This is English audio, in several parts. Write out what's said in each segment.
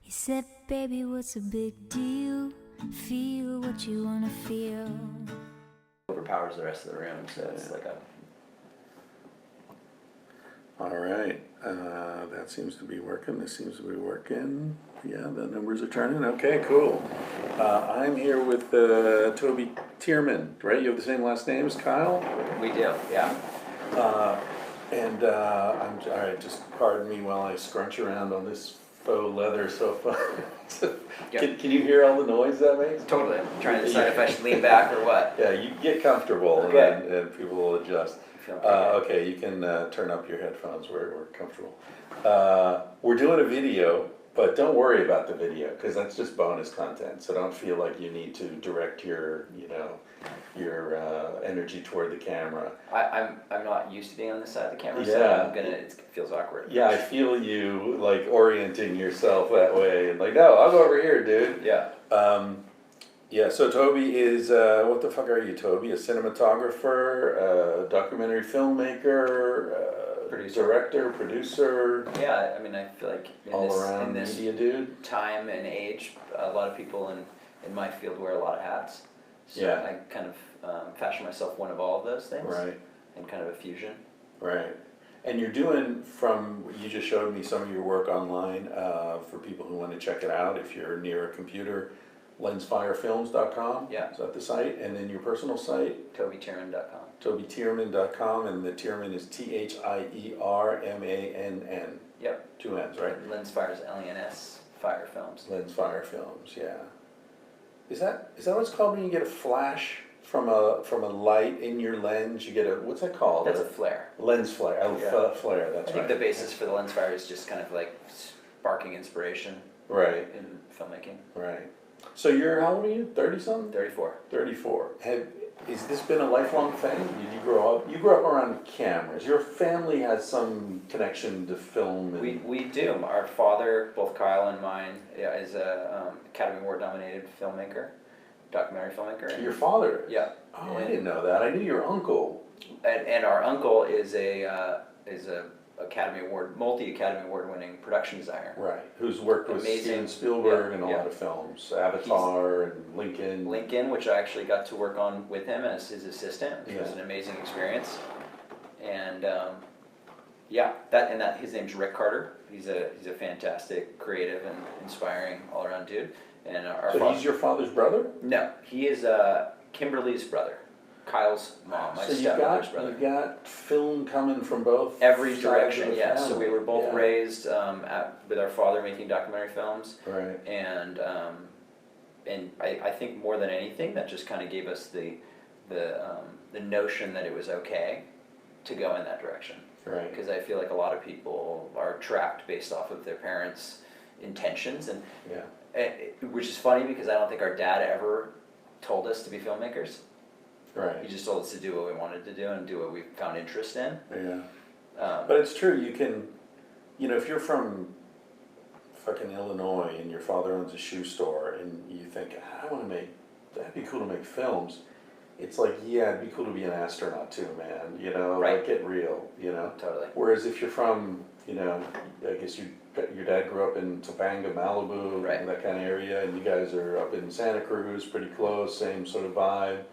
He said, baby, what's a big deal? Feel what you wanna feel. Overpowers the rest of the room, so it's like a... All right, that seems to be working, this seems to be working. Yeah, the numbers are turning, okay, cool. I'm here with Toby Thiermann, right? You have the same last name as Kyle? We do, yeah. I'm, all right, just pardon me while I scrunch around on this faux leather sofa. Yep. Can you hear all the noise that makes? Totally. I'm trying to decide if I should lean back or what. Yeah, you get comfortable Okay. and people will adjust. Feeling pretty good. Okay, you can turn up your headphones, we're comfortable. We're doing a video, but don't worry about the video, because that's just bonus content, so don't feel like you need to direct your, your energy toward the camera. I'm not used to being on this side of the camera, so Yeah. it feels awkward. Yeah, I feel you like orienting yourself that way, and like, no, I'll go over here, dude. Yeah. Yeah, so Toby is, what the fuck are you, Toby? A cinematographer, a documentary filmmaker, Producer. director, producer, Yeah, I mean, I feel like all in around this media dude? time and age, a lot of people in my field wear a lot of hats. So Yeah. I kind of fashion myself one of all of those things. Right, And kind of a fusion. right. And you're doing you just showed me some of your work online, for people who want to check it out, if you're near a computer, lensfirefilms.com. Yeah. Is that the site? And then your personal site? TobyTiermann.com. TobyTiermann.com, and the Thiermann is Thiermann. Yep. 2 N's, right? Lensfire's LENS Fire Films. Lens Fire Films, yeah. Is that what it's called when you get a flash from a light in your lens? You get a, what's that called? That's a flare. Lens flare. Oh, Yeah. flare. That's I think right. the basis for the lens fire is just kind of like sparking inspiration Right, in filmmaking. right. So how old are you? 30 something? 34. 34. Is this been a lifelong thing? Did you grow up? You grew up around cameras. Your family has some connection to film. And We do. Our father, both Kyle and mine, is a Academy Award nominated filmmaker, documentary filmmaker. Your father? Yeah. Oh, I didn't know that. I knew your uncle. And our uncle is a multi-Academy Award winning production designer. Right. Who's worked with Amazing. Steven Spielberg Yeah, and a yeah. lot of films. Avatar and Lincoln. Lincoln, which I actually got to work on with him as his assistant, which was Yeah. an amazing experience. And his name's Rick Carter. He's a fantastic, creative, and inspiring all around dude. And So he's your father's brother? No, he is Kimberly's brother, Kyle's mom, my So stepmother's brother. you've got film coming from both Every sides direction, of the yeah. So family. we were both Yeah. raised with our father making documentary films, Right. and I think more than anything, that just kind of gave us the notion that it was okay to go in that direction. Right. Because I feel like a lot of people are trapped based off of their parents' intentions, and Yeah. which is funny because I don't think our dad ever told us to be filmmakers. He Right. just told us to do what we wanted to do and do what we found interest in. Yeah. But it's true, you can, if you're from fucking Illinois and your father owns a shoe store and you think, that'd be cool to make films. It's like, yeah, it'd be cool to be an astronaut too, man, Right. like get real, Totally. Whereas if you're from, I guess your dad grew up in Topanga, Malibu, Right. that kind of area, and you guys are up in Santa Cruz, pretty close, same sort of vibe.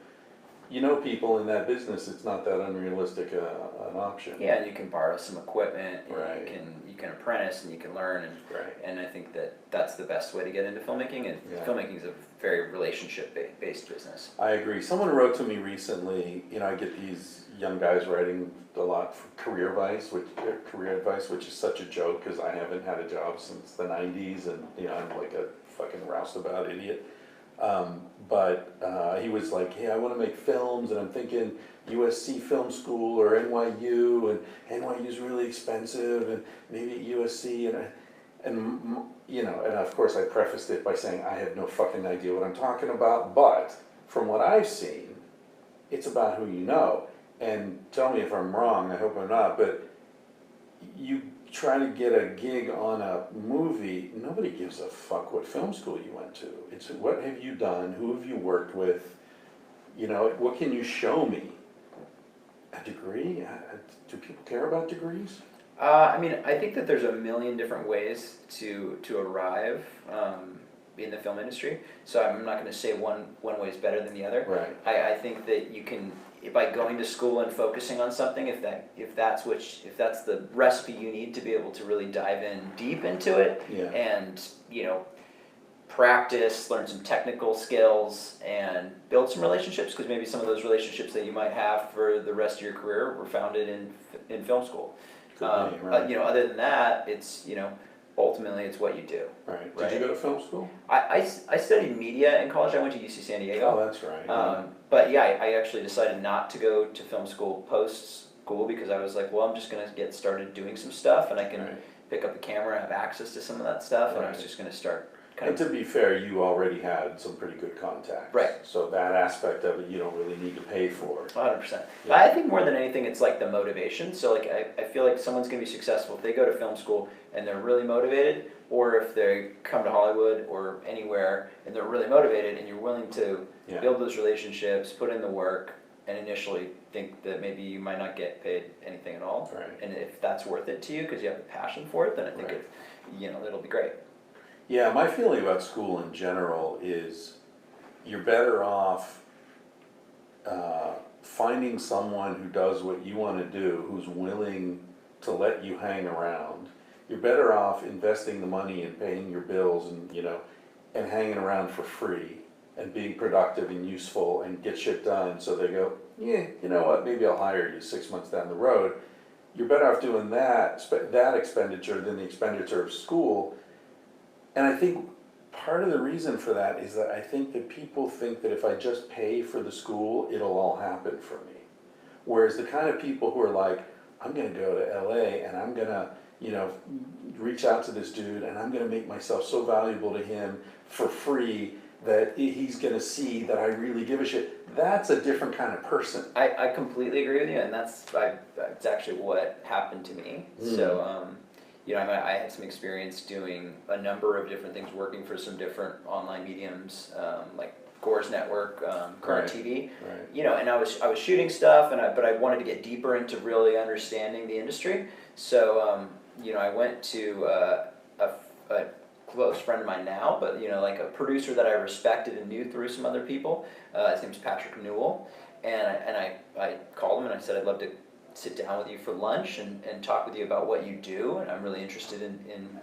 People in that business, it's not that unrealistic an option. Yeah, and you can borrow some equipment, and Right. you can apprentice and you can learn, Right. and I think that's the best way to get into filmmaking. And Yeah. filmmaking is a very relationship based business. I agree. Someone wrote to me recently, I get these young guys writing a lot for career advice, which is such a joke because I haven't had a job since the 90s and, I'm like a fucking roustabout idiot. But he was like, hey, I want to make films and I'm thinking USC Film School or NYU, and NYU's really expensive, and maybe at USC, and of course I prefaced it by saying I have no fucking idea what I'm talking about, but from what I've seen, it's about who you know. And tell me if I'm wrong, I hope I'm not, but you try to get a gig on a movie, nobody gives a fuck what film school you went to. It's what have you done, who have you worked with, what can you show me? A degree? Do people care about degrees? I mean, I think that there's a million different ways to arrive in the film industry. So I'm not going to say one way is better than the other. Right. I think that you can, by going to school and focusing on something, if that's the recipe you need to be able to really dive in deep into it, Yeah. and practice, learn some technical skills, and build some relationships, because maybe some of those relationships that you might have for the rest of your career were founded in film school. Could be, right. Other than that, it's ultimately it's what you do. Right. Right? Did you go to film school? I studied media in college. I went to UC San Diego. Oh, that's right. But yeah, I actually decided not to go to film school post school, because I was like, well, I'm just going to get started doing some stuff, and I can Right. pick up the camera, have access to some of that stuff, and I was Right. just going to start And to be fair, you already had some pretty good contacts. Right. So that aspect of it, you don't really need to pay for. 100%. Yeah. I think more than anything, it's like the motivation. So like I feel like someone's gonna be successful if they go to film school and they're really motivated, or if they come to Hollywood or anywhere and they're really motivated, and you're willing to Yeah. build those relationships, put in the work, and initially think that maybe you might not get paid anything at all. Right. And if that's worth it to you because you have the passion for it, then I think Right. it'll be great. Yeah, my feeling about school in general is you're better off finding someone who does what you want to do, who's willing to let you hang around. You're better off investing the money and paying your bills and hanging around for free and being productive and useful and get shit done, so they go, yeah, you know what, maybe I'll hire you 6 months down the road. You're better off doing that expenditure than the expenditure of school. And I think part of the reason for that is that I think that people think that if I just pay for the school, it'll all happen for me. Whereas the kind of people who are like, I'm gonna go to LA and I'm gonna, reach out to this dude and I'm gonna make myself so valuable to him for free that he's gonna see that I really give a shit. That's a different kind of person. I completely agree with you, and that's actually what happened to me. So, I had some experience doing a number of different things, working for some different online mediums, like Gore's Network, Current Right. TV. Right. And I was shooting stuff, but I wanted to get deeper into really understanding the industry. So, I went to a close friend of mine now, but like a producer that I respected and knew through some other people. His name's Patrick Newell, and I called him and I said, I'd love to sit down with you for lunch and talk with you about what you do, and I'm really interested in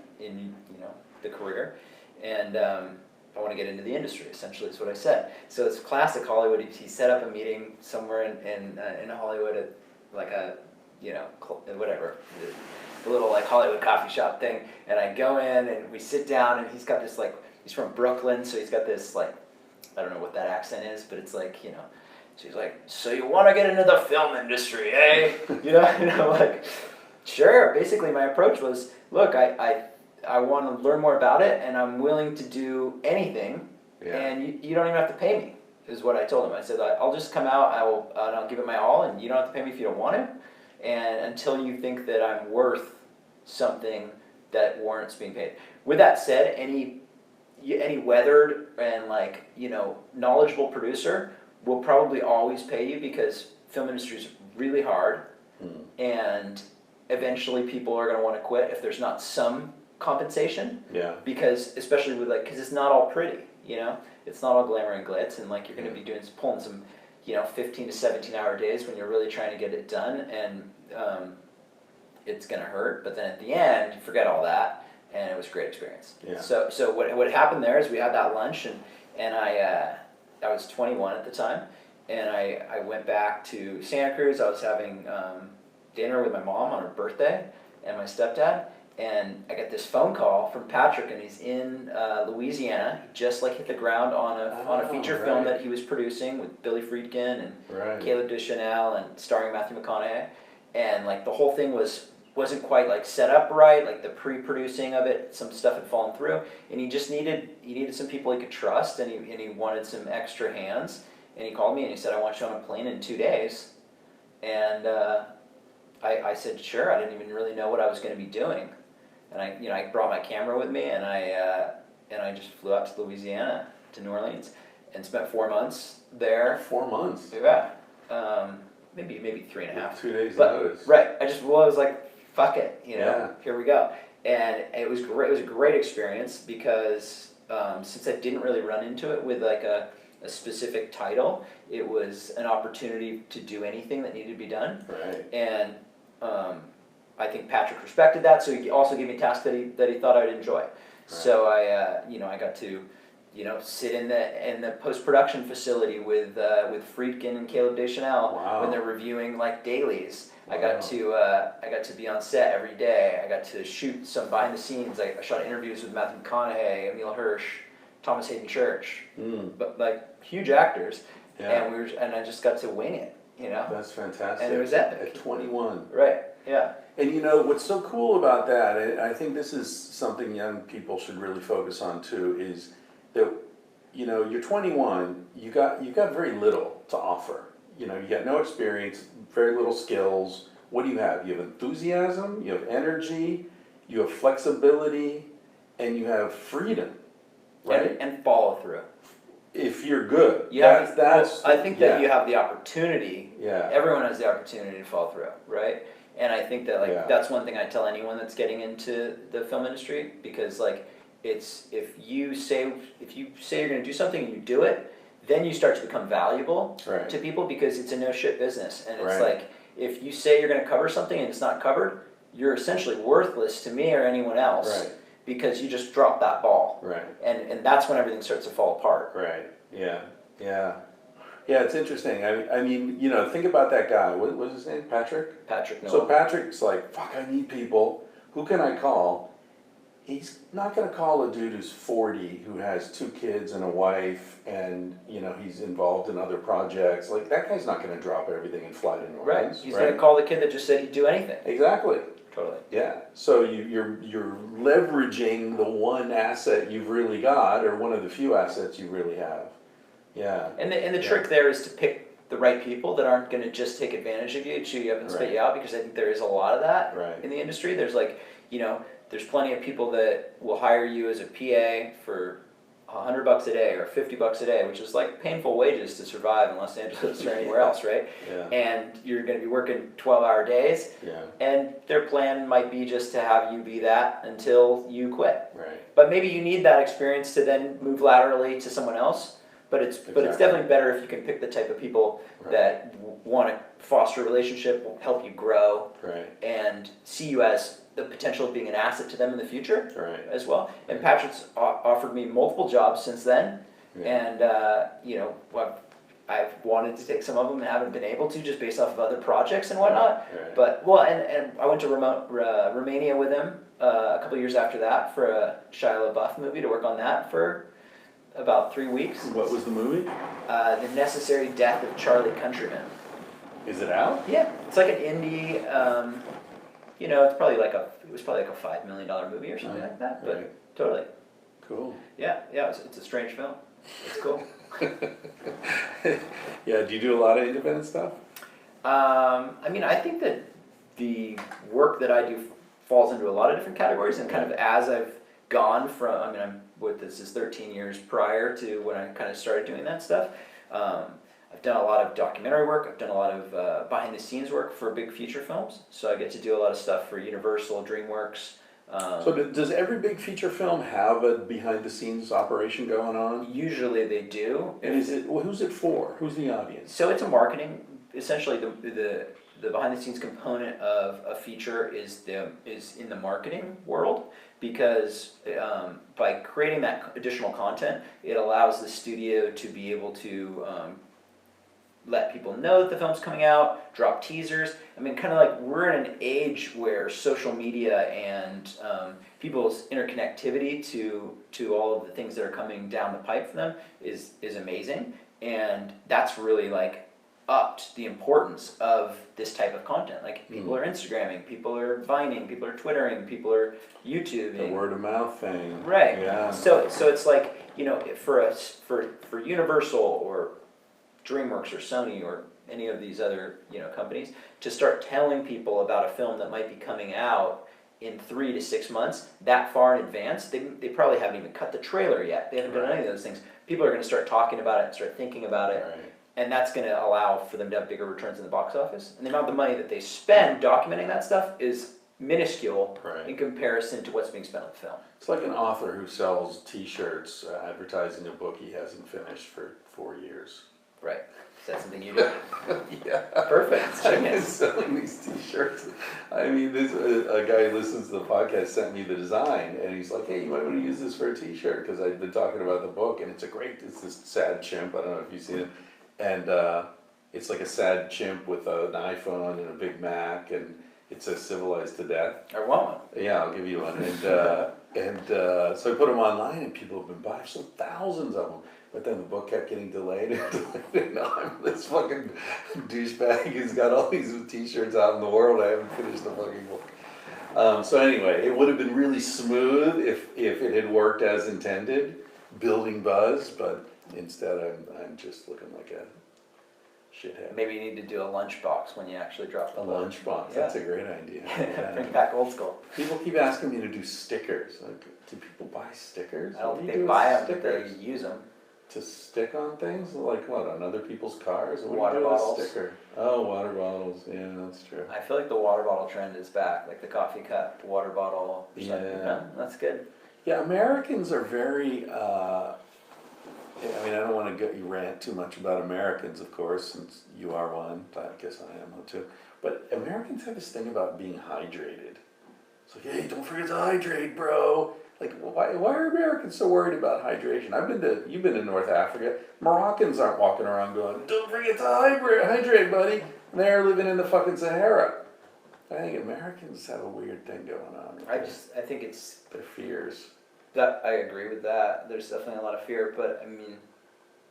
the career, and I want to get into the industry, essentially is what I said. So it's classic Hollywood. He set up a meeting somewhere in Hollywood at like a whatever, the little like Hollywood coffee shop thing, and I go in and we sit down, and he's got this he's from Brooklyn, so he's got this I don't know what that accent is, but it's so he's like, so you want to get into the film industry, eh? Sure. Basically, my approach was, look, I want to learn more about it, and I'm willing to do anything, Yeah. and you don't even have to pay me, is what I told him. I said, I'll just come out, I'll give it my all, and you don't have to pay me if you don't want to, and until you think that I'm worth something that warrants being paid. With that said, any weathered and knowledgeable producer will probably always pay you, because film industry is really hard, and eventually people are going to want to quit if there's not some compensation. Yeah. Because especially with because it's not all pretty, it's not all glamour and glitz, and you're going to be pulling some 15 to 17 hour days when you're really trying to get it done, and it's going to hurt, but then at the end you forget all that, and it was a great experience. Yeah. So what happened there is we had that lunch, and I was 21 at the time, and I went back to Santa Cruz. I was having dinner with my mom on her birthday and my stepdad, and I got this phone call from Patrick, and he's in Louisiana. He just hit the ground on a feature film that he was producing with Billy Friedkin and Caleb Deschanel and starring Matthew McConaughey, and the whole thing wasn't quite set up right, the pre-producing of it, some stuff had fallen through, and he just needed some people he could trust, and he wanted some extra hands, and he called me and he said, I want you on a plane in 2 days, and I said sure. I didn't even really know what I was going to be doing, and I brought my camera with me, and I just flew out to Louisiana, to New Orleans, and spent 4 months there. 4 months. Yeah. Maybe 3.5. 2 days But, notice. right. I was fuck it, you know, Yeah. here we go. And it was great. It was a great experience because since I didn't really run into it with like a specific title, it was an opportunity to do anything that needed to be done. Right. And I think Patrick respected that, so he also gave me tasks that he thought I'd enjoy. Right. So I got to, sit in the post-production facility with Friedkin and Caleb Deschanel when they're reviewing like dailies. Wow. I got to be on set every day. I got to shoot some behind the scenes. I shot interviews with Matthew McConaughey, Emile Hirsch, Thomas Hayden Church, but like huge actors. Yeah. And I just got to wing it. That's fantastic. And it was epic. At 21. Right. Yeah. And what's so cool about that, and I think this is something young people should really focus on too, is that you're 21, you got very little to offer. You got no experience, very little skills. What do you have? You have enthusiasm, you have energy, you have flexibility, and you have freedom, right? And follow through. If you're good. Yeah, I think that yeah. you have the opportunity. Yeah. Everyone has the opportunity to follow through, right? And I think that that's one thing I tell anyone that's getting into the film industry, because it's if you say you're going to do something and you do it, then you start to become valuable to people, because it's a no shit business. And it's like, if you say you're going to cover something and it's not covered, you're essentially worthless to me or anyone else, because you just dropped that ball. Right. And that's when everything starts to fall apart. Right. Yeah. Yeah. Yeah, it's interesting. I mean, think about that guy. What was his name? Patrick? Patrick Noah. So Patrick's like, fuck, I need people. Who can I call? He's not going to call a dude who's 40, who has 2 kids and a wife, and, he's involved in other projects. Like, that guy's not going to drop everything and fly to New Orleans. Right. He's going to call the kid that just said he'd do anything. Exactly. Totally. Yeah. So you're leveraging the one asset you've really got, or one of the few assets you really have. Yeah. And the trick there is to pick the right people that aren't going to just take advantage of you, chew you up and spit you out, because I think there is a lot of that in the industry. There's there's plenty of people that will hire you as a PA for $100 a day or $50 a day, which is like painful wages to survive in Los Angeles or anywhere else, right? Yeah. And you're going to be working 12-hour days, and their plan might be just to have you be that until you quit. Right. But maybe you need that experience to then move laterally to someone else. But it's definitely better if you can pick the type of people that want to foster a relationship, help you grow, and see you as the potential of being an asset to them in the future as well. And Patrick's offered me multiple jobs since then, and I've wanted to take some of them and haven't been able to, just based off of other projects and whatnot. But and I went to Romania with him a couple years after that for a Shia LaBeouf movie, to work on that for about 3 weeks. What was the movie? The Necessary Death of Charlie Countryman. Is it out? Yeah, it's like an indie. It's probably like it was probably like a $5 million movie or something like that. But totally. Cool. Yeah. It's a strange film. It's cool. Yeah. Do you do a lot of independent stuff? I think that the work that I do falls into a lot of different categories, and kind of as I've gone from, this is 13 years prior to when I kind of started doing that stuff. I've done a lot of documentary work. I've done a lot of behind the scenes work for big feature films. So I get to do a lot of stuff for Universal, DreamWorks. So does every big feature film have a behind the scenes operation going on? Usually they do. And who's it for? Who's the audience? So it's a marketing. Essentially, the behind the scenes component of a feature is in the marketing world, because by creating that additional content, it allows the studio to be able to let people know that the film's coming out, drop teasers. Kind of like we're in an age where social media and people's interconnectivity to all of the things that are coming down the pipe for them is amazing, and that's really upped the importance of this type of content. People are Instagramming, people are Vining, people are Twittering, people are YouTubing. The word of mouth thing. Right. Yeah. So it's for Universal or DreamWorks or Sony or any of these other companies to start telling people about a film that might be coming out in 3 to 6 months, that far in advance. They probably haven't even cut the trailer yet. They haven't done any of those things. People are going to start talking about it and start thinking about it. Right. And that's going to allow for them to have bigger returns in the box office. And the amount of money that they spend documenting that stuff is minuscule Right. in comparison to what's being spent on the film. It's like an author who sells T-shirts advertising a book he hasn't finished for 4 years. Right. Is that something you do? Yeah. Perfect. I've been selling these T-shirts. I mean, this a guy who listens to the podcast sent me the design, and he's like, "Hey, you might want to use this for a T-shirt," because I've been talking about the book, and it's this sad chimp. I don't know if you've seen it, and it's like a sad chimp with an iPhone and a Big Mac, and it says "civilized to death." I want one. Yeah, I'll give you one. And so I put them online, and people have been buying, so thousands of them. But then the book kept getting delayed and delayed, and now I'm this fucking douchebag who's got all these T-shirts out in the world. I haven't finished the fucking book. So anyway, it would have been really smooth if it had worked as intended, building buzz. But instead, I'm just looking like a shithead. Maybe you need to do a lunchbox when you actually drop the A book. lunchbox. That's a great idea. Yeah. Bring back old school. People keep asking me to do stickers. Like, do people buy stickers? I don't What do think you they do buy with them, but they stickers? use them. To stick on things? Like what, on other people's cars? What Water do you do with a bottles. sticker? Oh, water bottles, yeah, that's true. I feel like the water bottle trend is back, like the coffee cup, water bottle. Yeah. That's good. Yeah, Americans are very, I mean, I don't want to rant too much about Americans, of course, since you are one, I guess I am one too. But Americans have this thing about being hydrated. It's like, hey, don't forget to hydrate, bro. Like, why are Americans so worried about hydration? You've been to North Africa. Moroccans aren't walking around going, don't forget to hydrate, buddy. And they're living in the fucking Sahara. I think Americans have a weird thing going on. I think it's, Their fears. that I agree with that. There's definitely a lot of fear, but I mean,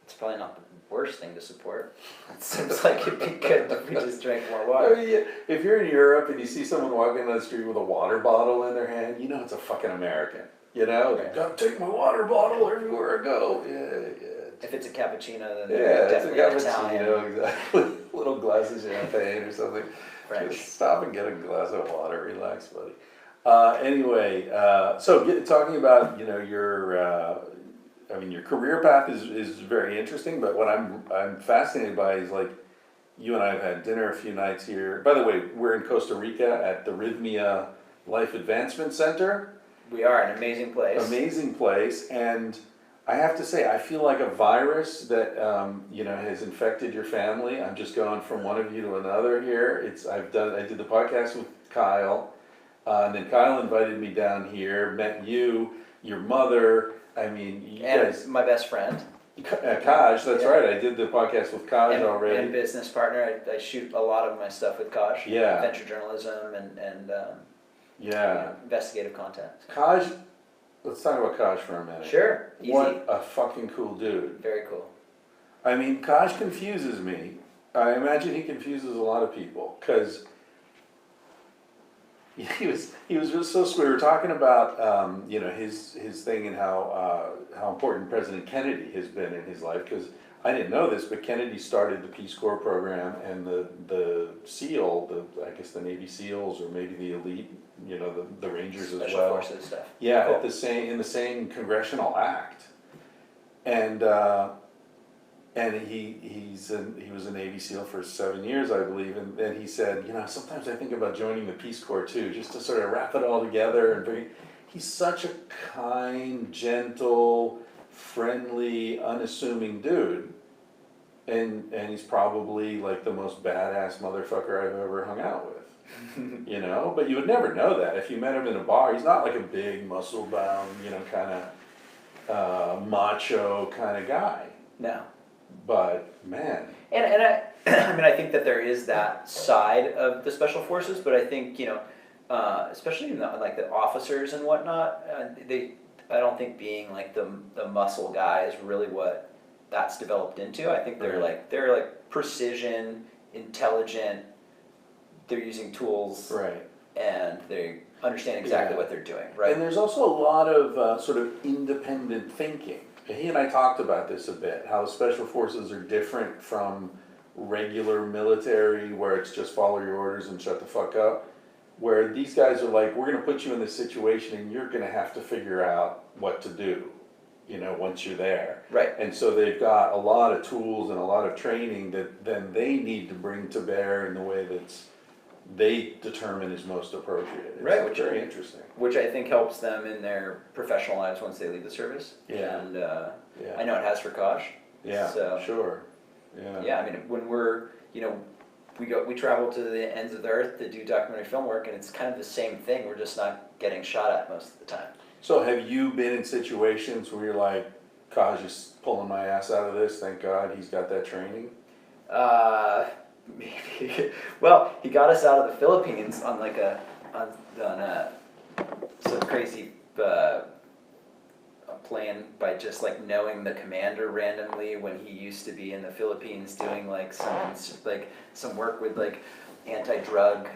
it's probably not the worst thing to support. It seems like it'd be good if we just drank more I water. mean, yeah, if you're in Europe and you see someone walking down the street with a water bottle in their hand, you know it's a fucking American. You know, Right. gotta take my water bottle everywhere I go. Yeah. If it's a cappuccino, then Yeah, they're it's a definitely Italian. cappuccino, exactly. Little glass of champagne or something. French. Just stop and get a glass of water. Relax, buddy. Anyway, talking about your your career path is very interesting. But what I'm fascinated by is like you and I have had dinner a few nights here. By the way, we're in Costa Rica at the Rhythmia Life Advancement Center. We are an amazing place. Amazing place, and I have to say, I feel like a virus that has infected your family. I'm just going from one of you to another here. I did the podcast with Kyle, and then Kyle invited me down here. Met you, your mother. I mean, you And guys. my best friend. Kaj, that's Yeah. right. I did the podcast with Kaj already. And business partner. I shoot a lot of my stuff with Kosh. Yeah. Venture journalism and Yeah, investigative content. Kaj. Let's talk about Kaj for a minute. Sure. Easy. What a fucking cool dude. Very cool. I mean, Kaj confuses me. I imagine he confuses a lot of people because he was just so sweet. We were talking about his thing and how important President Kennedy has been in his life, because I didn't know this, but Kennedy started the Peace Corps program, and the SEAL, I guess the Navy SEALs, or maybe the elite, the Rangers as Special well. forces stuff. Yeah, Cool. in the same congressional act, and he was a Navy SEAL for 7 years, I believe, and then he said, sometimes I think about joining the Peace Corps too, just to sort of wrap it all together. And he's such a kind, gentle, friendly, unassuming dude, and he's probably like the most badass motherfucker I've ever hung out with. But you would never know that if you met him in a bar. He's not like a big muscle bound, kind of macho kind of guy. No. But man, And I think that there is that side of the special forces, but I think especially in the officers and whatnot, I don't think being like the muscle guy is really what that's developed into. I think they're like precision, intelligent. They're using tools, right. and they understand exactly what they're doing, right? And there's also a lot of sort of independent thinking. He and I talked about this a bit, how the special forces are different from regular military, where it's just follow your orders and shut the fuck up. Where these guys are like, we're going to put you in this situation and you're going to have to figure out what to do, once you're there. Right. And so they've got a lot of tools and a lot of training that then they need to bring to bear in the way that's they determine is most appropriate. It's Right, which very interesting. Which I think helps them in their professional lives once they leave the service. Yeah. And Yeah. I know it has for Kosh. Yeah, So, sure. Yeah. yeah, I mean, when we're, we travel to the ends of the earth to do documentary film work, and it's kind of the same thing. We're just not getting shot at most of the time. So have you been in situations where you're like, Kaj is pulling my ass out of this, thank God he's got that training? Maybe. Well, he got us out of the Philippines on like some crazy plan by just like knowing the commander randomly when he used to be in the Philippines doing like some work with like anti-drug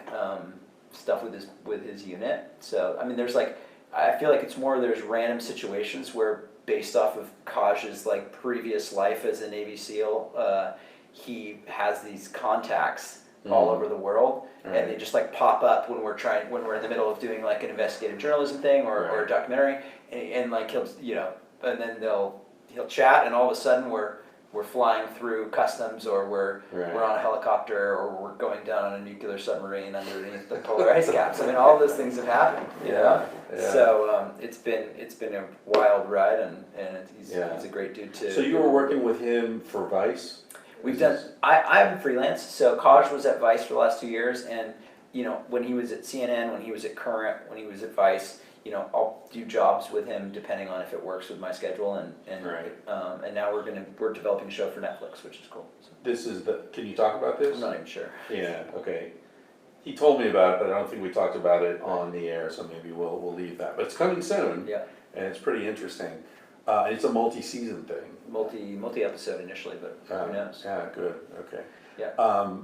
stuff with his unit. So I mean, I feel like it's more there's random situations where based off of Kaj's like previous life as a Navy SEAL, he has these contacts all over the world, and they just like pop up when we're in the middle of doing like an investigative journalism thing or a documentary, and like he'll and then he'll chat, and all of a sudden we're flying through customs, or we're on a helicopter, or we're going down on a nuclear submarine underneath the polar ice caps. I mean, all those things have happened. You know? So it's been a wild ride, and he's a great dude too. So you were working with him for Vice? We've done. I'm freelance, so Kaj was at Vice for the last 2 years, and when he was at CNN, when he was at Current, when he was at Vice, I'll do jobs with him depending on if it works with my schedule, and now we're developing a show for Netflix, which is cool. So. This is can you talk about this? I'm not even sure. Yeah. Okay. He told me about it, but I don't think we talked about it on the air, so maybe we'll leave that. But it's coming soon. Yeah. And it's pretty interesting. It's a multi-season thing. Multi episode initially, but who knows? Yeah, good. Okay. Yeah.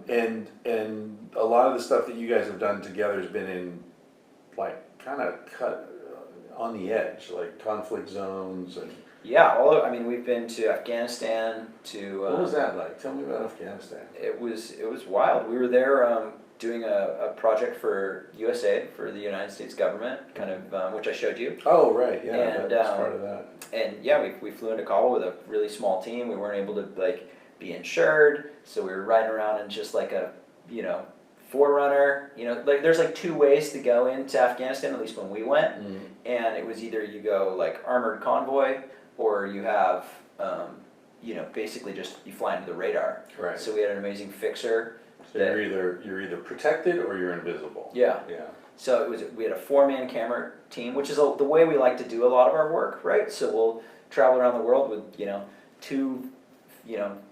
And a lot of the stuff that you guys have done together has been in like kind of cut on the edge, like conflict zones and. Yeah, we've been to Afghanistan. What was that like? Tell me about Afghanistan. It was wild. We were there doing a project for USAID, for the United States government, kind of which I showed you. Oh right, yeah, and that's part of that. And yeah, we flew into Kabul with a really small team. We weren't able to like be insured, so we were riding around in just like a Forerunner. Like there's like two ways to go into Afghanistan, at least when we went, and it was either you go like armored convoy, or you have basically just you fly into the radar. Right. So we had an amazing fixer. So you're either protected or you're invisible. Yeah. Yeah. So we had a 4-man camera team, which is the way we like to do a lot of our work, right? So we'll travel around the world with two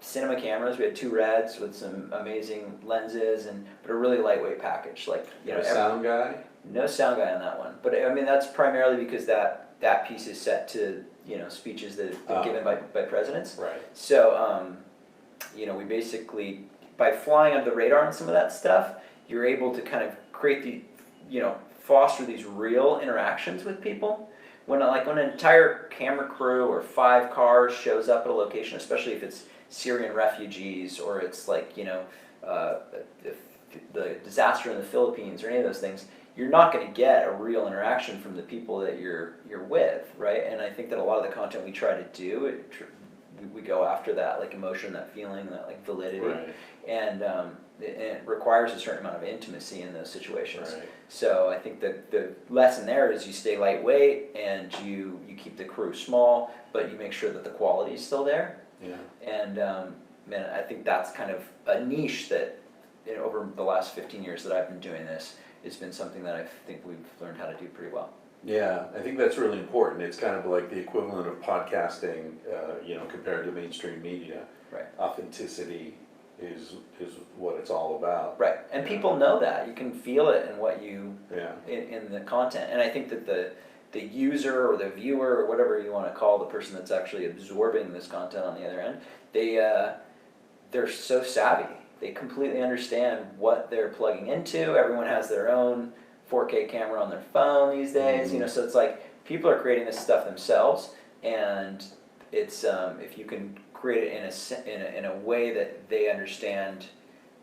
cinema cameras. We had 2 Reds with some amazing lenses, but a really lightweight package. Like sound guy. No sound guy on that one, but I mean that's primarily because that piece is set to speeches that have been given by presidents. Right. So we basically, by flying under the radar and some of that stuff, you're able to kind of create foster these real interactions with people. When an entire camera crew or 5 cars shows up at a location, especially if it's Syrian refugees or it's like the disaster in the Philippines or any of those things, you're not going to get a real interaction from the people that you're with, right? And I think that a lot of the content we try to do, we go after that like emotion, that feeling, that like validity, right. And it requires a certain amount of intimacy in those situations. Right. So I think that the lesson there is you stay lightweight and you keep the crew small, but you make sure that the quality is still there. Yeah. And I think that's kind of a niche that over the last 15 years that I've been doing this, it's been something that I think we've learned how to do pretty well. Yeah, I think that's really important. It's kind of like the equivalent of podcasting, compared to mainstream media. Right. Authenticity is what it's all about. Right, and people know that. You can feel it in what you in the content. And I think that the user or the viewer or whatever you want to call the person that's actually absorbing this content on the other end, they're so savvy. They completely understand what they're plugging into. Everyone has their own 4K camera on their phone these days, so it's like people are creating this stuff themselves, and it's if you can create it in a way that they understand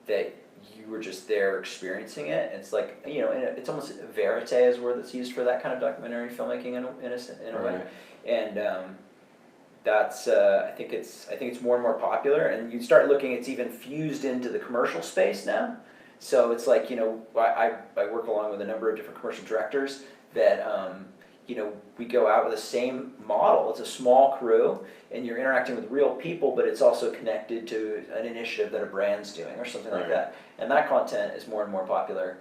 that you were just there experiencing it. It's like it's almost verite is a word that's used for that kind of documentary filmmaking in a way, and that's I think it's more and more popular, and you start looking, it's even fused into the commercial space now. So it's like, I work along with a number of different commercial directors that, we go out with the same model. It's a small crew, and you're interacting with real people, but it's also connected to an initiative that a brand's doing or something like Right. that. And that content is more and more popular,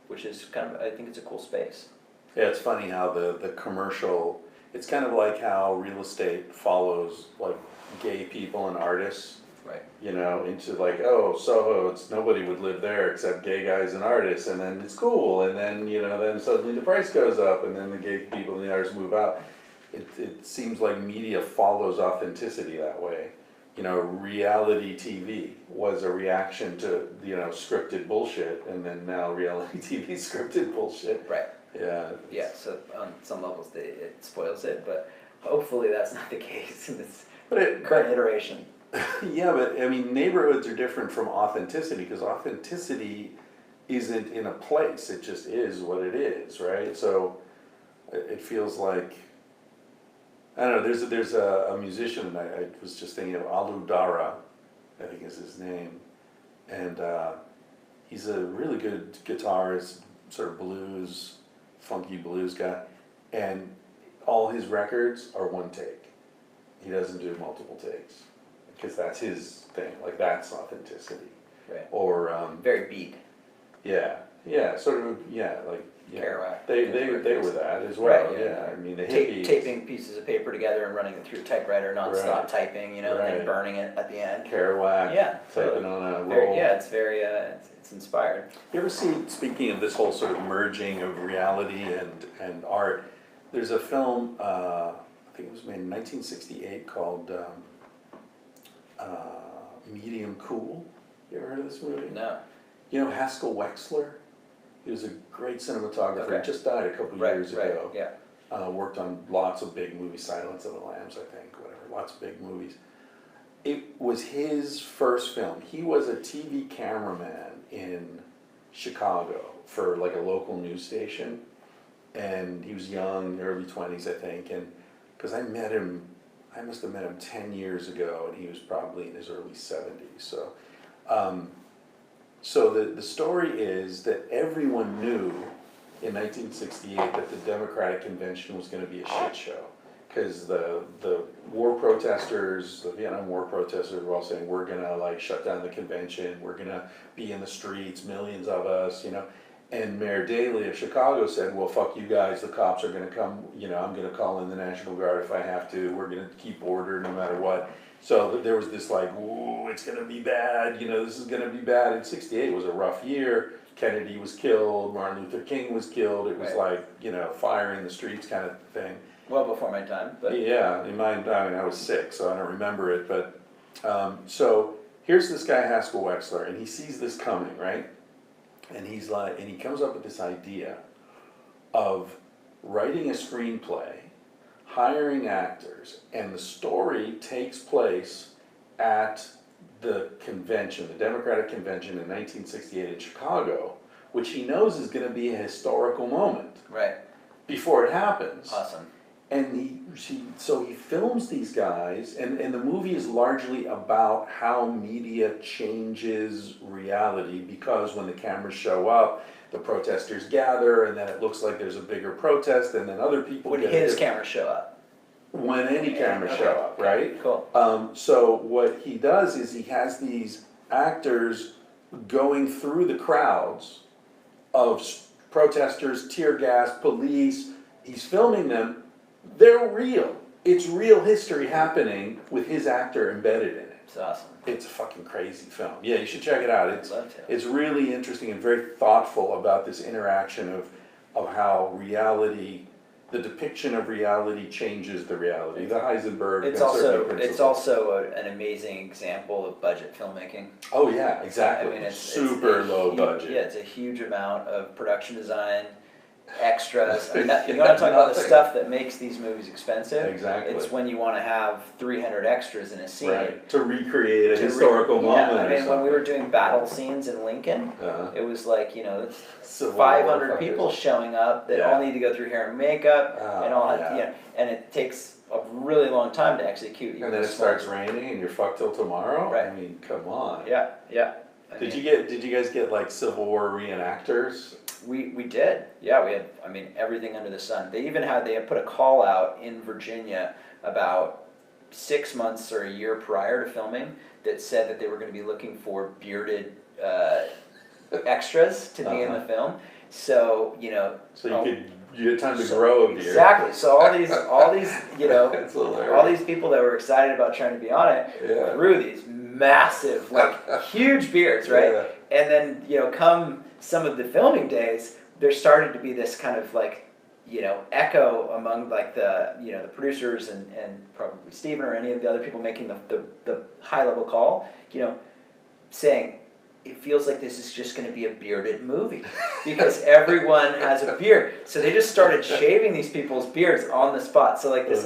which is kind of, I think it's a cool space. Yeah, it's funny how the commercial, it's kind of like how real estate follows like gay people and artists, Right. into like, oh, Soho, it's nobody would live there except gay guys and artists, and then it's cool, and then, then suddenly the price goes up, and then the gay people and the artists move out. It seems like media follows authenticity that way. Reality TV was a reaction to, scripted bullshit, and then now reality TV is scripted bullshit. Right. Yeah. Yeah, so on some levels it spoils it, but hopefully that's not the case in this current iteration. Yeah, but I mean, neighborhoods are different from authenticity, because authenticity isn't in a place, it just is what it is, right? So it feels like, I don't know, there's a musician, I was just thinking of Alu Dara, I think is his name, and he's a really good guitarist, sort of blues, funky blues guy, and all his records are one take. He doesn't do multiple takes, because that's his thing, like that's authenticity. Right. Or, Very beat. yeah, sort of, like, yeah. Kerouac. They were that as well, Right, yeah, I mean, the hippies. Taping pieces of paper together and running it through a typewriter, non-stop Right. typing, and Right. then burning it at the end. Kerouac, Yeah, typing totally. on a Very, roll. yeah, it's very, it's inspired. You ever see, speaking of this whole sort of merging of reality and art, there's a film, I think it was made in 1968 called Medium Cool. You ever heard of this movie? No. Haskell Wexler? He was a great cinematographer, Okay. he just died a couple Right, years right, ago. yeah. Worked on lots of big movies, Silence of the Lambs, I think, whatever, lots of big movies. It was his first film. He was a TV cameraman in Chicago for like a local news station. And he was young, early 20s, I think, and because I must have met him 10 years ago, and he was probably in his early 70s. So the story is that everyone knew in 1968 that the Democratic Convention was going to be a shit show, because the war protesters, the Vietnam War protesters, were all saying, we're going to like shut down the convention, we're going to be in the streets, millions of us, And Mayor Daley of Chicago said, well, fuck you guys, the cops are gonna come, I'm gonna call in the National Guard if I have to, we're gonna keep order no matter what. So there was this like, ooh, it's gonna be bad, this is gonna be bad. And '68 was a rough year. Kennedy was killed, Martin Luther King was killed, it was Right. like, fire in the streets kind of thing. Well before my time, but. Yeah, I was 6, so I don't remember it, but, so here's this guy Haskell Wexler, and he sees this coming, right? And he comes up with this idea of writing a screenplay, hiring actors, and the story takes place at the convention, the Democratic Convention in 1968 in Chicago, which he knows is gonna be a historical moment Right. before it happens. Awesome. And so he films these guys, and the movie is largely about how media changes reality, because when the cameras show up, the protesters gather, and then it looks like there's a bigger protest, and then other people When get his cameras show up. when any cameras Okay. show up, right? Cool. So what he does is he has these actors going through the crowds of protesters, tear gas, police. He's filming them. They're real. It's real history happening with his actor embedded in it. It's awesome. It's a fucking crazy film. Yeah, you should check it out. I'd love to. It's really interesting and very thoughtful about this interaction of how reality, the depiction of reality changes the reality. The Heisenberg. It's principle. also an amazing example of budget filmmaking. Oh yeah, exactly. I mean, it's super low budget. Yeah, it's a huge amount of production design, extras. I mean, Yeah, you know what I'm talking about? The nothing. stuff that makes these movies expensive. Exactly. It's when you want to have 300 extras in a scene. Right, to recreate a To historical moment. Yeah, I or mean, when we were something. doing battle scenes in Lincoln, Uh-huh. it was like, it's Civil War 500 fuckers. people showing up that Yeah. all need to go through hair and makeup, Oh, and all yeah. and it takes a really long time to execute. And then it starts raining and you're fucked till tomorrow? Right. I mean, come on. Yeah, yeah. Did you guys get like Civil War reenactors? We did. Yeah, we had, I mean, everything under the sun. They had put a call out in Virginia about 6 months or a year prior to filming that said that they were going to be looking for bearded extras to be in the film. So, So you had time to grow a beard. Exactly. So all these That's hilarious. all these people that were excited about trying to be on it grew these massive, like huge beards, right? Yeah. And then, come some of the filming days, there started to be this kind of like, echo among like the producers and probably Steven or any of the other people making the high level call, saying, it feels like this is just going to be a bearded movie because everyone has a beard. So they just started shaving these people's beards on the spot. So like this,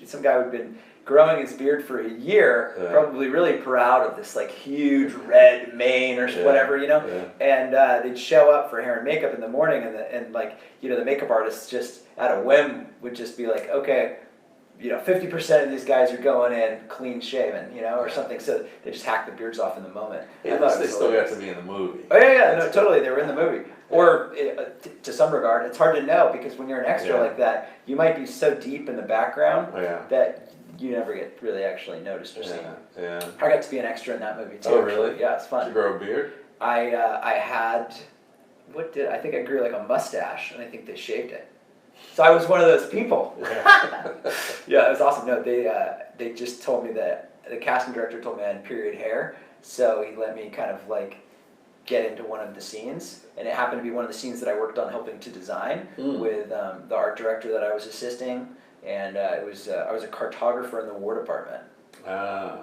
some guy who'd been growing his beard for a year, probably really proud of this like huge red mane or whatever, and they'd show up for hair and makeup in the morning, and the makeup artist just at a whim would just be like, okay, 50% of these guys are going in clean shaven, or something. So they just hack the beards off in the moment. At least they still got to be in the movie. Oh yeah, no, totally. They were in the movie. Or to some regard, it's hard to know because when you're an extra like that, you might be so deep in the background that you never get really actually noticed or seen. Yeah. I got to be an extra in that movie too. Oh really? Yeah, it's fun. Did you grow a beard? I had, I think I grew like a mustache, and I think they shaved it. So I was one of those people. Yeah, it was awesome. No, they just told me that the casting director told me I had period hair, so he let me kind of like get into one of the scenes, and it happened to be one of the scenes that I worked on helping to design with the art director that I was assisting, and I was a cartographer in the War Department,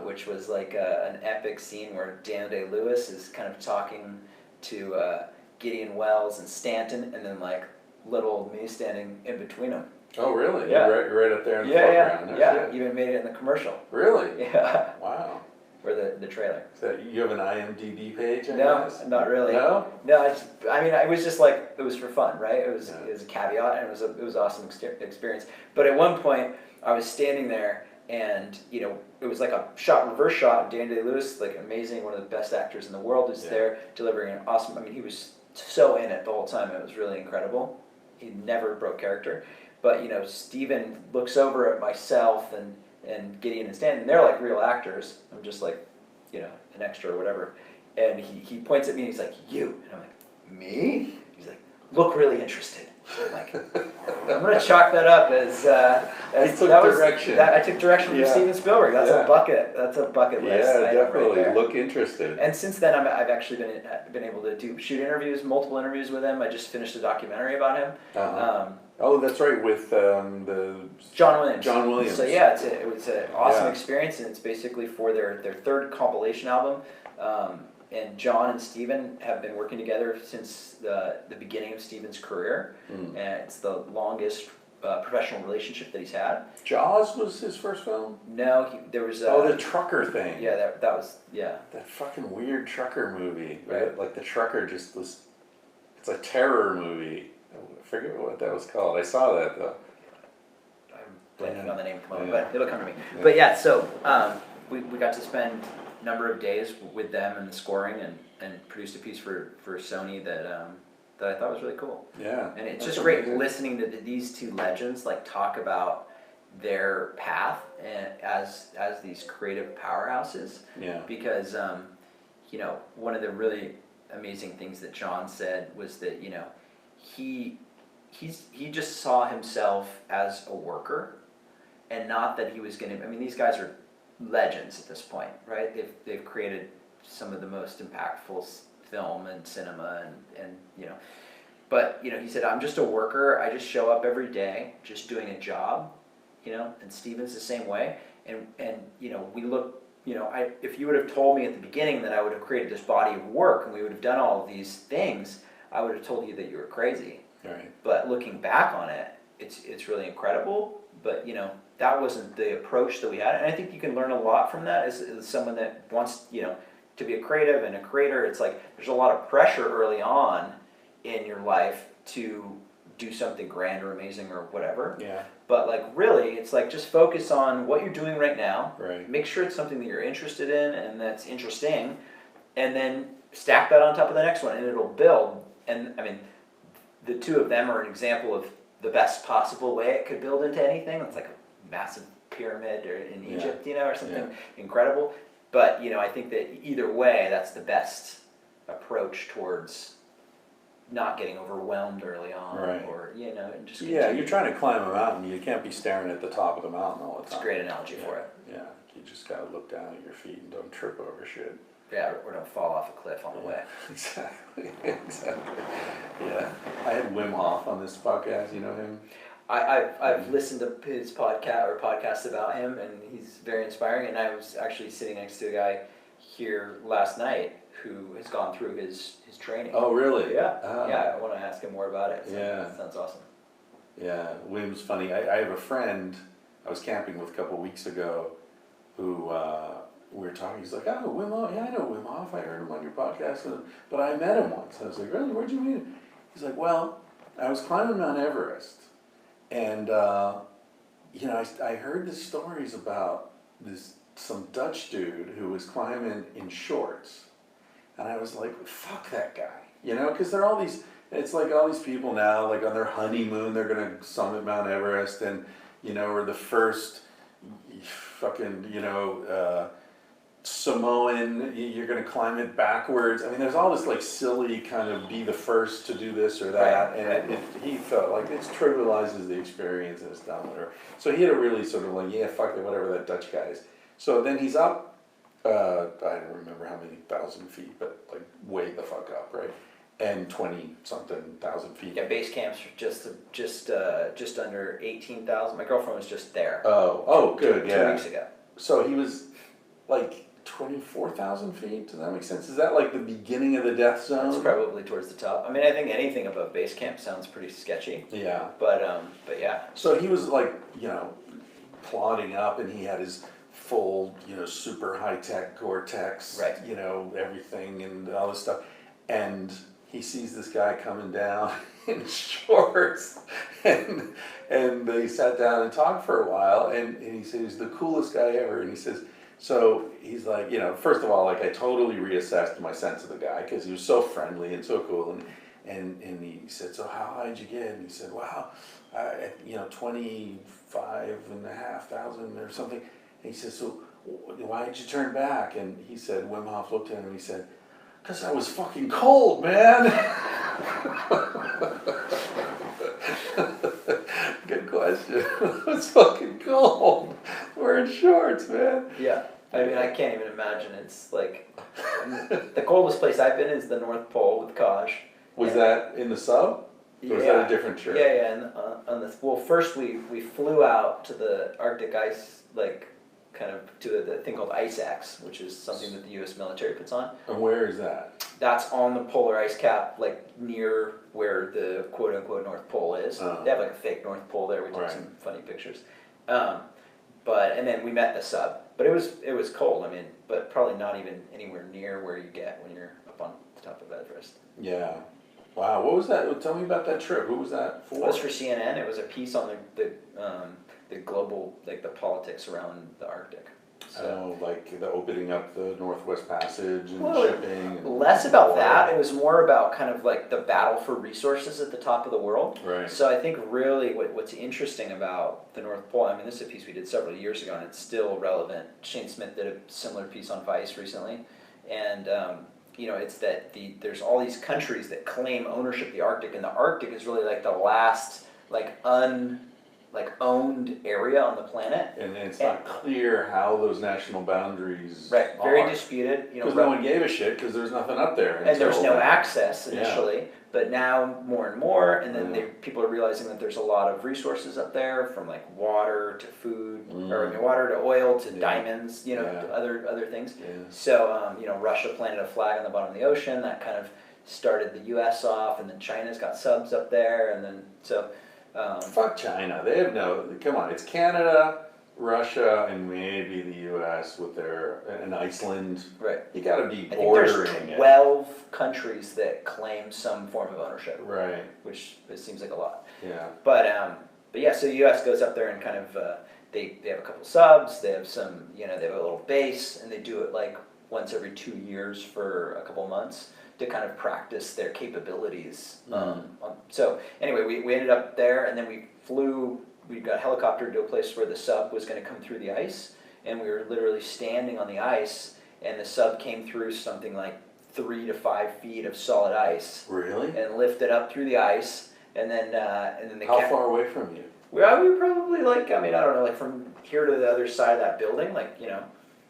which was like an epic scene where Daniel Day-Lewis is kind of talking to Gideon Wells and Stanton, and then like little old me standing in between them. Oh really? Yeah. You're right up there in the foreground. Yeah. Even made it in the commercial. Really? Yeah. Wow. Or the trailer. So you have an IMDb page? No, not really. No? No, it was just like, it was for fun, right? It was a caveat, and it was an awesome experience. But at one point, I was standing there, and it was like a reverse shot. Dan Day-Lewis, like amazing, one of the best actors in the world, is there delivering an awesome. I mean, he was so in it the whole time. It was really incredible. He never broke character. But Steven looks over at myself and Gideon and Stan, and they're like real actors. I'm just like, an extra or whatever. And he points at me and he's like, "You." And I'm like, "Me?" He's like, "Look really interested." I'm like, I'm gonna chalk that up as direction. I took direction from Steven Spielberg. That's a bucket. That's a bucket list. Yeah, item definitely. Right there. Look interested. And since then, I've actually been able to shoot interviews, multiple interviews with him. I just finished a documentary about him. Oh, that's right, with the John Williams. John Williams. So yeah, it was an awesome experience, and it's basically for their third compilation album. And John and Steven have been working together since the beginning of Steven's career, and it's the longest professional relationship that he's had. Jaws was his first film? No, there was the trucker thing. Yeah, that was that fucking weird trucker movie. Right. Like the trucker just was. It's a terror movie. I forget what that was called. I saw that though. I'm blanking on the name at the moment, but it'll come to me. Yeah. But yeah, so we got to spend a number of days with them and the scoring, and produced a piece for Sony that I thought was really cool. Yeah. And it's just great listening to these two legends like talk about their path and as these creative powerhouses. Yeah. Because one of the really amazing things that John said was that he just saw himself as a worker, and not that he was going to. I mean, these guys are legends at this point, right? They've created some of the most impactful film and cinema, and but he said, I'm just a worker. I just show up every day, just doing a job, And Steven's the same way, and we look. If you would have told me at the beginning that I would have created this body of work and we would have done all of these things, I would have told you that you were crazy. Right. But looking back on it, it's really incredible. But that wasn't the approach that we had, and I think you can learn a lot from that as someone that wants to be a creative and a creator. It's like there's a lot of pressure early on in your life to do something grand or amazing or whatever. Yeah. But really, it's like just focus on what you're doing right now. Right. Make sure it's something that you're interested in and that's interesting, and then stack that on top of the next one, and it'll build. And I mean, the two of them are an example of the best possible way it could build into anything. It's like a massive pyramid or in Egypt, or something incredible. But, I think that either way, that's the best approach towards not getting overwhelmed early on, Right. or, and just Yeah, continue. you're trying to climb a mountain, you can't be staring at the top of the mountain all the It's a time. great analogy for it. Yeah, you just gotta look down at your feet and don't trip over shit. Yeah, or don't fall off a cliff on the way. Exactly, exactly. Yeah, I had Wim Hof on this podcast, you know him? I've listened to his podcasts about him, and he's very inspiring. And I was actually sitting next to a guy here last night who has gone through his training. Oh, really? Yeah, Oh. yeah. I want to ask him more about it. So Yeah. that sounds awesome. Yeah, Wim's funny. I have a friend I was camping with a couple weeks ago who we were talking. He's like, oh, Wim Hof. Yeah, I know Wim Hof. I heard him on your podcast. But I met him once. I was like, really? Where'd you meet him? He's like, well, I was climbing Mount Everest. And, I heard the stories about some Dutch dude who was climbing in shorts. And I was like, fuck that guy. Because there are all these, it's like all these people now, like on their honeymoon, they're going to summit Mount Everest and, or the first fucking, Samoan, you're going to climb it backwards. I mean, there's all this like silly kind of be the first to do this or that. Right, And he felt like it trivializes the experience and it's dumb, whatever. So he had a really sort of like, yeah, fuck it, whatever that Dutch guy is. So then he's up, I don't remember how many thousand feet, but like way the fuck up, right? And 20-something thousand feet. Yeah, base camp's just under 18,000. My girlfriend was just there. Oh, good, 2 yeah. weeks ago. So he was like 24,000 feet. Does that make sense? Is that like the beginning of the death zone? It's probably towards the top. I mean, I think anything above base camp sounds pretty sketchy. Yeah. But yeah. So he was like, plodding up, and he had his full, super high tech Gore-Tex, Right. everything and all this stuff, and he sees this guy coming down in shorts, and they sat down and talked for a while, and he said he's the coolest guy ever, and he says, so he's like, first of all, like I totally reassessed my sense of the guy, because he was so friendly and so cool, and he said, so how high did you get? And he said, wow, 25,500 or something. And he said, so why did you turn back? And he said, Wim Hof looked at him and he said, because I was fucking cold, man. Good question. I was fucking cold. Wearing shorts, man. Yeah. I mean, I can't even imagine. It's like the coldest place I've been is the North Pole with Kaj. Was that in the sub? Or was that a different trip? Yeah. And first we flew out to the Arctic ice, like kind of to the thing called Ice Axe, which is something that the U.S. military puts on. And where is that? That's on the polar ice cap, like near where the quote unquote North Pole is. They have like a fake North Pole there. We took some funny pictures. And then we met the sub, but it was cold. I mean, but probably not even anywhere near where you get when you're up on the top of Everest. Yeah. Wow. What was that? Tell me about that trip. Who was that for? It was for CNN. It was a piece on the global, like the politics around the Arctic. So, like the opening up the Northwest Passage and shipping. Less about that. It was more about kind of like the battle for resources at the top of the world. Right. So I think really what's interesting about the North Pole, I mean, this is a piece we did several years ago, and it's still relevant. Shane Smith did a similar piece on Vice recently, and it's that there's all these countries that claim ownership of the Arctic, and the Arctic is really like the last owned area on the planet. And it's not clear how those national boundaries are. Very disputed. Because no one gave a shit because there's nothing up there. And there's no access initially, but now more and more, and then people are realizing that there's a lot of resources up there, from like water to food, or water to oil to diamonds, to other things. Yeah. So Russia planted a flag on the bottom of the ocean that kind of started the U.S. off, and then China's got subs up there, and then so. Fuck China. They have come on, it's Canada, Russia, and maybe the U.S. with and Iceland. Right. You gotta be I bordering think there's 12 countries that claim some form of ownership. Right. Which it seems like a lot. Yeah. But yeah, so the U.S. goes up there and kind of, they have a couple subs, they have some, they have a little base, and they do it like once every 2 years for a couple months to kind of practice their capabilities. So anyway, we ended up there, and then we got helicoptered to a place where the sub was going to come through the ice, and we were literally standing on the ice, and the sub came through something like 3 to 5 feet of solid ice. Really? And lifted up through the ice, and then they How far away from you? we were probably like, I mean, I don't know, like from here to the other side of that building, like,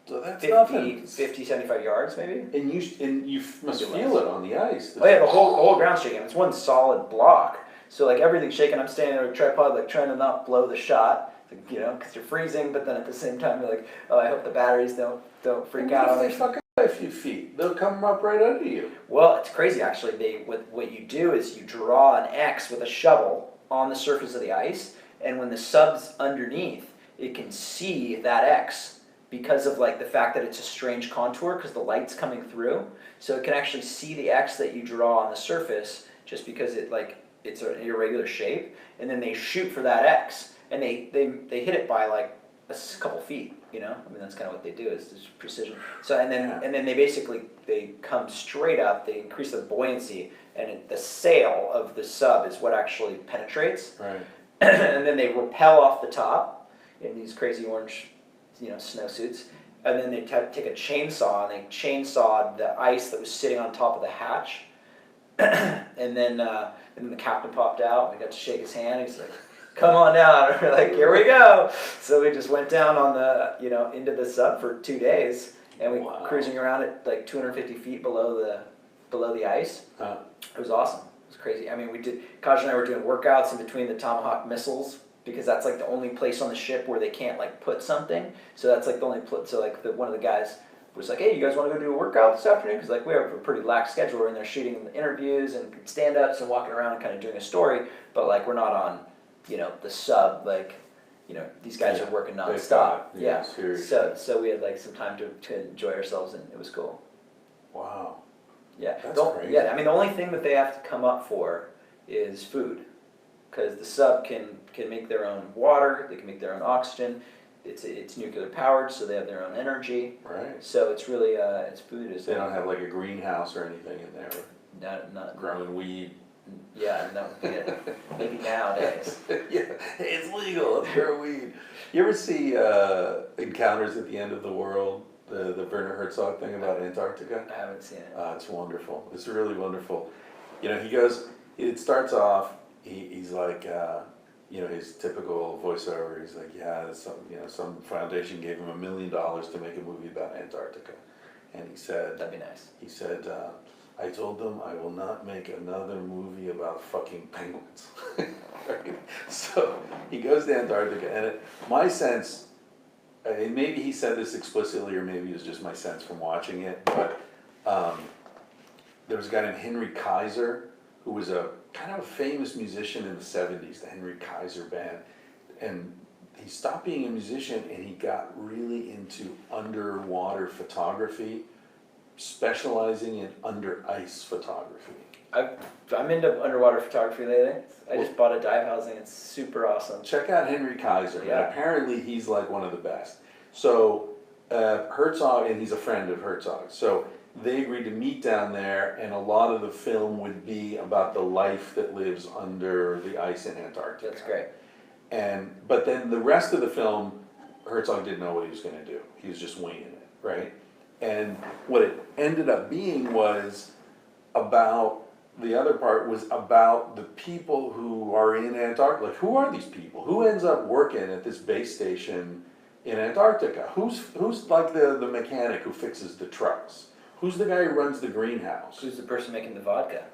So that's 50, nothing. 50, 75 yards maybe. And you must feel it on the ice. Oh yeah, the whole ground's shaking. It's one solid block. So like everything's shaking. I'm standing there with a tripod, like trying to not blow the shot, because you're freezing. But then at the same time, you're like, oh, I hope the batteries don't freak out. What if they fuck up by a few feet? They'll come up right under you. Well, it's crazy actually. What you do is you draw an X with a shovel on the surface of the ice, and when the sub's underneath, it can see that X. Because of like the fact that it's a strange contour, because the light's coming through, so it can actually see the X that you draw on the surface, just because it's an irregular shape, and then they shoot for that X, and they hit it by like a couple feet, I mean that's kind of what they do, is just precision. So and then they come straight up, they increase the buoyancy, and the sail of the sub is what actually penetrates, Right. and then they rappel off the top in these crazy orange snowsuits, and then they take a chainsaw and they chainsawed the ice that was sitting on top of the hatch, and then the captain popped out. We got to shake his hand. He's like, "Come on down." And we're like, "Here we go." So we just went down on the into the sub for 2 days, and we cruising around at like 250 feet below the ice. It was awesome. It was crazy. I mean, Kaj and I were doing workouts in between the Tomahawk missiles, because that's like the only place on the ship where they can't like put something. So that's like the only place. So like one of the guys was like, "Hey, you guys want to go do a workout this afternoon?" Because like we have a pretty lax schedule. We're in there shooting the interviews and stand-ups and walking around and kind of doing a story. But like we're not on, the sub. Like, these guys are working nonstop. Yeah. So we had like some time to enjoy ourselves, and it was cool. Wow. Yeah. That's crazy. Yeah. I mean, the only thing that they have to come up for is food. Because the sub can make their own water, they can make their own oxygen. It's nuclear powered, so they have their own energy. Right. So it's really it's food. They don't have like a greenhouse or anything in there. Not growing weed. Yeah, no. Yeah, maybe nowadays. Yeah, it's legal. Let's grow weed. You ever see Encounters at the End of the World? The Werner Herzog thing about Antarctica? I haven't seen it. It's wonderful. It's really wonderful. He goes. It starts off. He's like, his typical voiceover. He's like, yeah, some foundation gave him $1 million to make a movie about Antarctica, and he said, that'd be nice. He said, I told them I will not make another movie about fucking penguins. Right? So he goes to Antarctica, and my sense, and maybe he said this explicitly, or maybe it was just my sense from watching it, but there was a guy named Henry Kaiser, who was a kind of a famous musician in the 70s, the Henry Kaiser Band. And he stopped being a musician and he got really into underwater photography, specializing in under ice photography. I'm into underwater photography lately. I just bought a dive housing. It's super awesome. Check out Henry Kaiser. Yeah. And apparently he's like one of the best. So Herzog, and he's a friend of Herzog. So they agreed to meet down there, and a lot of the film would be about the life that lives under the ice in Antarctica. That's great. But then the rest of the film, Herzog didn't know what he was going to do. He was just winging it, right? And what it ended up being was about, the other part was about the people who are in Antarctica. Like, who are these people? Who ends up working at this base station in Antarctica? Who's like the mechanic who fixes the trucks? Who's the guy who runs the greenhouse? Who's the person making the vodka?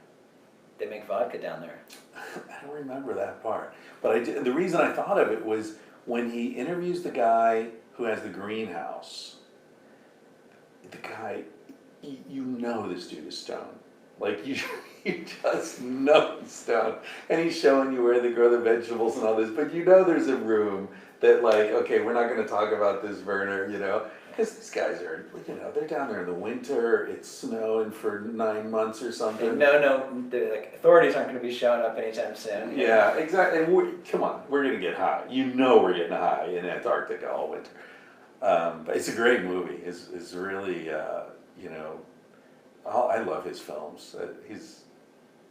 They make vodka down there. I don't remember that part. But the reason I thought of it was when he interviews the guy who has the greenhouse, the guy, this dude is stoned. Like, you just know he's stoned. And he's showing you where they grow the vegetables and all this. But there's a room that, like, okay, we're not going to talk about this, Werner, because these guys are, they're down there in the winter, it's snowing for 9 months or something. No, authorities aren't going to be showing up anytime soon. Yeah, exactly. And come on, we're going to get high. We're getting high in Antarctica all winter. But it's a great movie. It's really, you know, I love his films.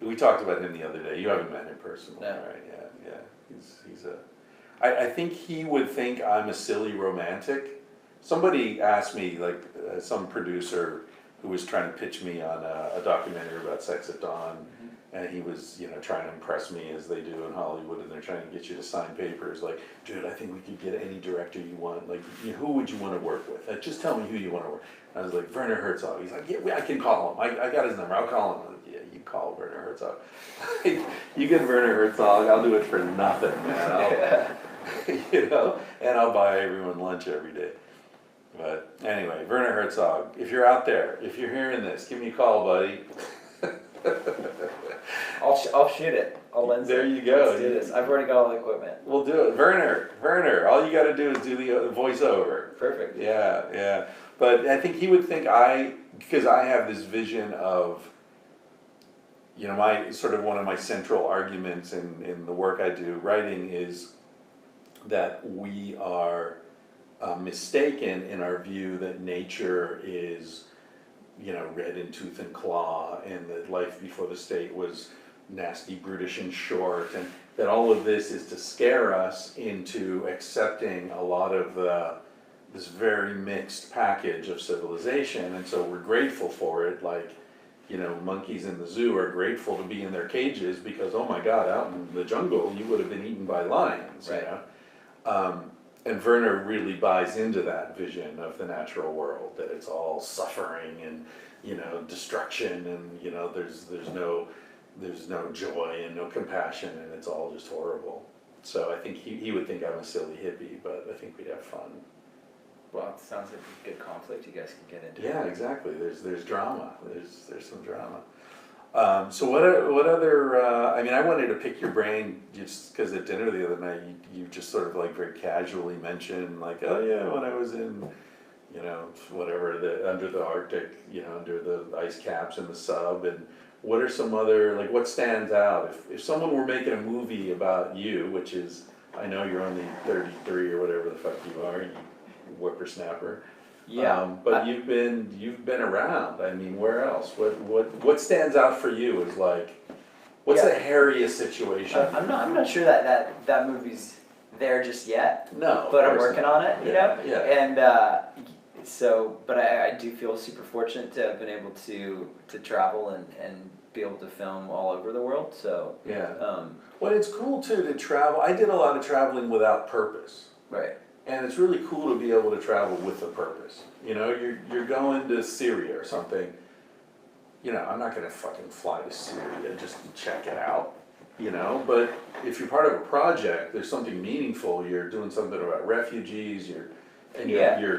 We talked about him the other day. You haven't met him personally, No. right? Yeah. I think he would think I'm a silly romantic. Somebody asked me, like, some producer who was trying to pitch me on a documentary about sex at dawn, and he was, you know, trying to impress me as they do in Hollywood, and they're trying to get you to sign papers. Like, dude, I think we could get any director you want. Like, you know, who would you want to work with? Just tell me who you want to work. I was like, Werner Herzog. He's like, yeah, I can call him. I got his number. I'll call him. I'm like, yeah, you call Werner Herzog. You get Werner Herzog, I'll do it for nothing, man. You know, and I'll buy everyone lunch every day. But anyway, Werner Herzog, if you're out there, if you're hearing this, give me a call, buddy. I'll shoot it. I'll lens it. There you go. Let's do this. I've already got all the equipment. We'll do it. Werner, all you gotta do is do the voiceover. Perfect. Yeah. But I think he would think because I have this vision of, you know, one of my central arguments in the work I do, writing, is that we are mistaken in our view that nature is, you know, red in tooth and claw, and that life before the state was nasty, brutish, and short, and that all of this is to scare us into accepting a lot of this very mixed package of civilization, and so we're grateful for it, like, you know, monkeys in the zoo are grateful to be in their cages because, oh my God, out in the jungle you would have been eaten by lions, Right. you know? And Werner really buys into that vision of the natural world, that it's all suffering and, you know, destruction, and, you know, there's no joy and no compassion, and it's all just horrible. So I think he would think I'm a silly hippie, but I think we'd have fun. Well, it sounds like a good conflict you guys can get into. Yeah, exactly. There's drama. There's some drama. So what other? I mean, I wanted to pick your brain just because at dinner the other night you just sort of like very casually mentioned, like, oh yeah, when I was in, you know, whatever, under the Arctic, you know, under the ice caps in the sub, and what are some other, like, what stands out? If someone were making a movie about you, which is, I know you're only 33 or whatever the fuck you are, you whippersnapper. Yeah. But you've been around. I mean, where else? What stands out for you is like, what's Yeah. the hairiest situation? I'm not sure that movie's there just yet. No, But of I'm course working not. on it, you know? Yeah. And but I do feel super fortunate to have been able to travel and be able to film all over the world. So Yeah. Well, it's cool too to travel. I did a lot of traveling without purpose. right. And it's really cool to be able to travel with a purpose. You know, you're going to Syria or something. You know, I'm not gonna fucking fly to Syria just to check it out. You know, but if you're part of a project, there's something meaningful. You're doing something about refugees. You're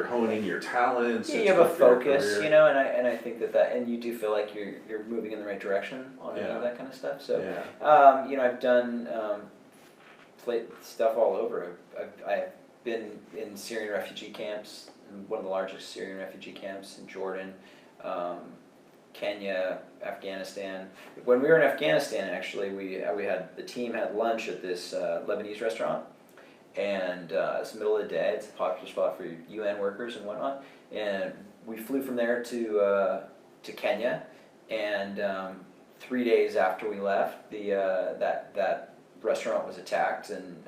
honing your talents. Yeah, it's you have a good for your focus, career. you know, and I think that and you do feel like you're moving in the right direction on any Yeah. of that kind of stuff. So Yeah. you know, I've done stuff all over. I've been in Syrian refugee camps, one of the largest Syrian refugee camps in Jordan, Kenya, Afghanistan. When we were in Afghanistan, actually, the team had lunch at this Lebanese restaurant, and it's the middle of the day. It's a popular spot for UN workers and whatnot. And we flew from there to Kenya, and 3 days after we left, that restaurant was attacked, and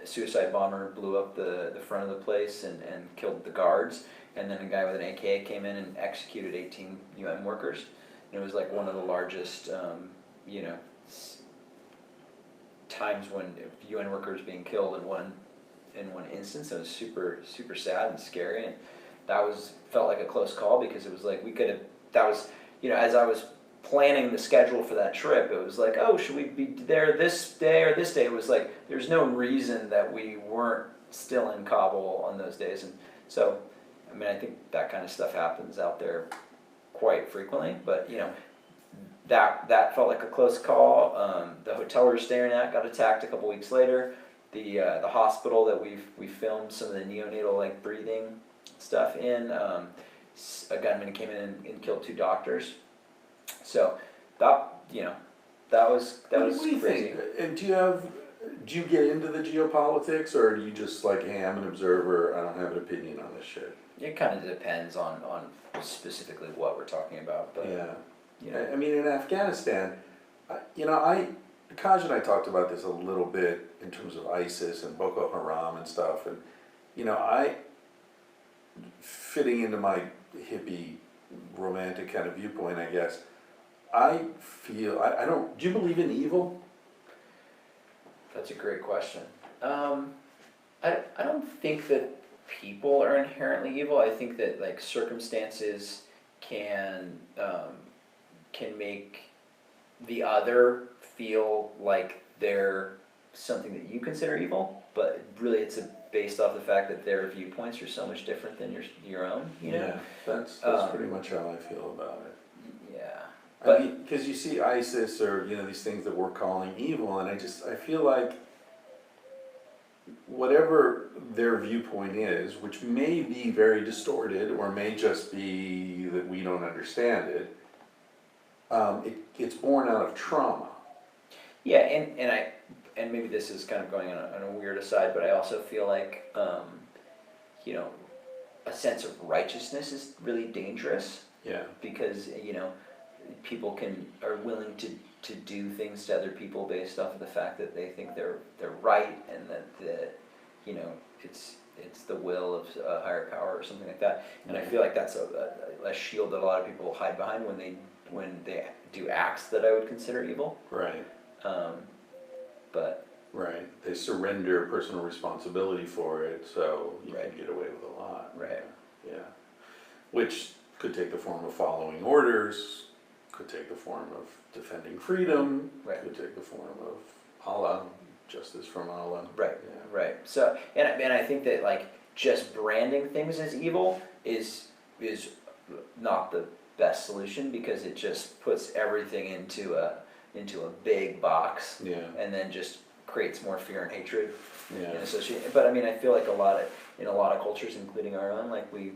a suicide bomber blew up the front of the place and killed the guards. And then a guy with an AK came in and executed 18 UN workers. And it was like one of the largest, you know, times when UN workers being killed in one instance. It was super super sad and scary, and felt like a close call, because it was like you know, as I was planning the schedule for that trip, it was like, oh, should we be there this day or this day? It was like there's no reason that we weren't still in Kabul on those days. And so I mean, I think that kind of stuff happens out there quite frequently, but you know, that felt like a close call. The hotel we were staying at got attacked a couple weeks later. The hospital that we filmed some of the neonatal like breathing stuff in, a gunman came in and killed 2 doctors. So that was What do you crazy. think? And do you get into the geopolitics, or do you just like, hey, I'm an observer, I don't have an opinion on this shit? It kind of depends on specifically what we're talking about, but Yeah. you know, I mean, in Afghanistan, Kaj and I talked about this a little bit in terms of ISIS and Boko Haram and stuff, and, fitting into my hippie romantic kind of viewpoint, I guess, I feel, I don't, do you believe in evil? that's a great question. I don't think that people are inherently evil. I think that like circumstances can make the other feel like they're something that you consider evil, but really it's based off the fact that their viewpoints are so much different than your own. You know? Yeah, that's pretty much how I feel about it. Yeah. I mean, because you see ISIS or, these things that we're calling evil, and I feel like whatever their viewpoint is, which may be very distorted or may just be that we don't understand it, it's born out of trauma. Yeah, and maybe this is kind of going on a weird aside, but I also feel like a sense of righteousness is really dangerous. Yeah. Because people are willing to do things to other people based off of the fact that they think they're right, and that it's the will of a higher power or something like that. And I feel like that's a shield that a lot of people hide behind when they do acts that I would consider evil. Right. But right, they surrender personal responsibility for it, so you right. can get away with a lot. Right. Yeah. Which could take the form of following orders, could take the form of defending freedom, right. could take the form of Allah, justice from Allah. Right. Yeah. Right. So and I think that like just branding things as evil is not the best solution, because it just puts everything into a big box. Yeah. And then just creates more fear and hatred. Yeah. But I mean, I feel like in a lot of cultures, including our own, like we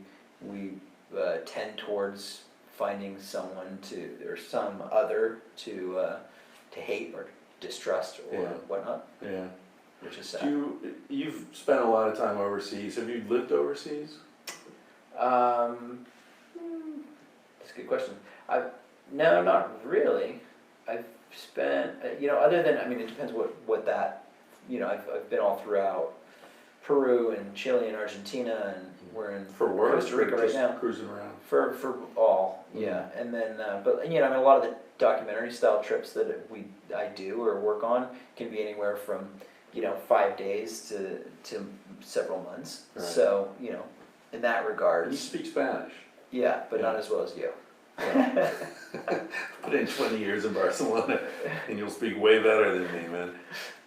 tend towards finding someone or some other to hate or distrust or whatnot. Yeah. Which is sad. You've spent a lot of time overseas. Have you lived overseas? That's a good question. No, not really. I've spent, other than, I mean, it depends what that, I've been all throughout Peru and Chile and Argentina, and we're in For work, Costa Rica right now. Cruising around. For all, yeah. And then, but I mean, a lot of the documentary style trips that I do or work on can be anywhere from 5 days to several months. Right. So in that regard. You speak Spanish. Yeah, but not as well as you. Put in 20 years in Barcelona and you'll speak way better than me, man.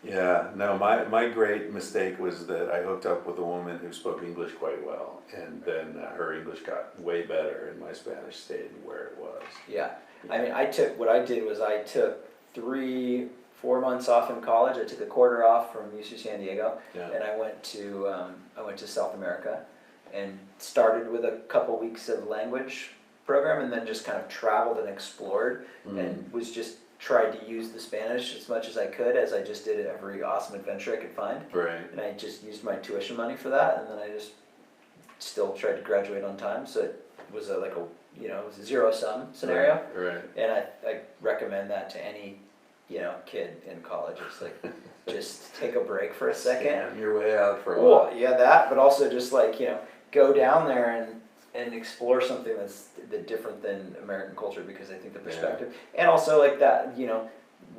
Yeah, no, my great mistake was that I hooked up with a woman who spoke English quite well, and then her English got way better and my Spanish stayed where it was. Yeah, I mean, I took 3-4 months off in college. I took a quarter off from UC San Diego, and I went to South America and started with a couple weeks of language program, and then just kind of traveled and explored and was just tried to use the Spanish as much as I could, as I just did every awesome adventure I could find. Right. And I just used my tuition money for that, and then I just still tried to graduate on time. So it was it was a zero-sum scenario. Right. And I recommend that to any kid in college. It's like just take a break for a second. Scam your way out for a while. Well, yeah, that, but also just go down there and explore something that's different than American culture, because I think the perspective, and also like that,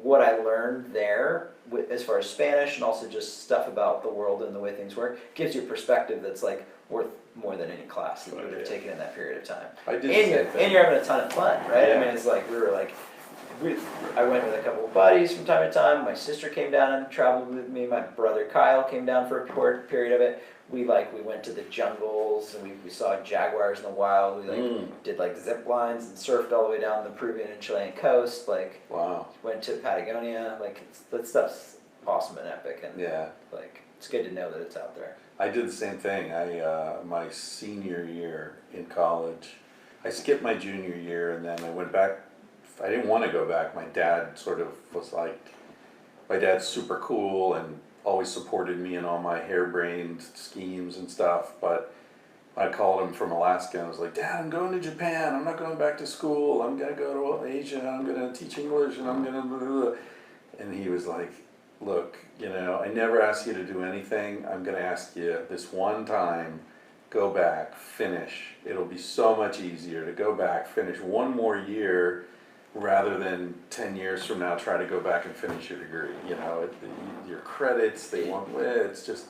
what I learned there as far as Spanish and also just stuff about the world and the way things work gives you a perspective that's like worth more than any class that you would have taken in that period of time. I did the same thing. And you're having a ton of fun, right? Yeah. I mean, it's like I went with a couple of buddies from time to time. My sister came down and traveled with me. My brother Kyle came down for a period of it. We went to the jungles, and we saw jaguars in the wild. We did zip lines and surfed all the way down the Peruvian and Chilean coast. Wow. Went to Patagonia. That stuff's awesome and epic, and it's good to know that it's out there. I did the same thing. My senior year in college, I skipped my junior year, and then I went back. I didn't want to go back. My dad sort of was my dad's super cool and always supported me in all my harebrained schemes and stuff, but I called him from Alaska and I was like, Dad, I'm going to Japan. I'm not going back to school. I'm going to go to Asia. I'm going to teach English and I'm going to blah, blah, blah. And he was like, look, you know, I never ask you to do anything. I'm going to ask you this one time, go back, finish. It'll be so much easier to go back, finish one more year rather than 10 years from now try to go back and finish your degree. You know, your credits, they want, it's just,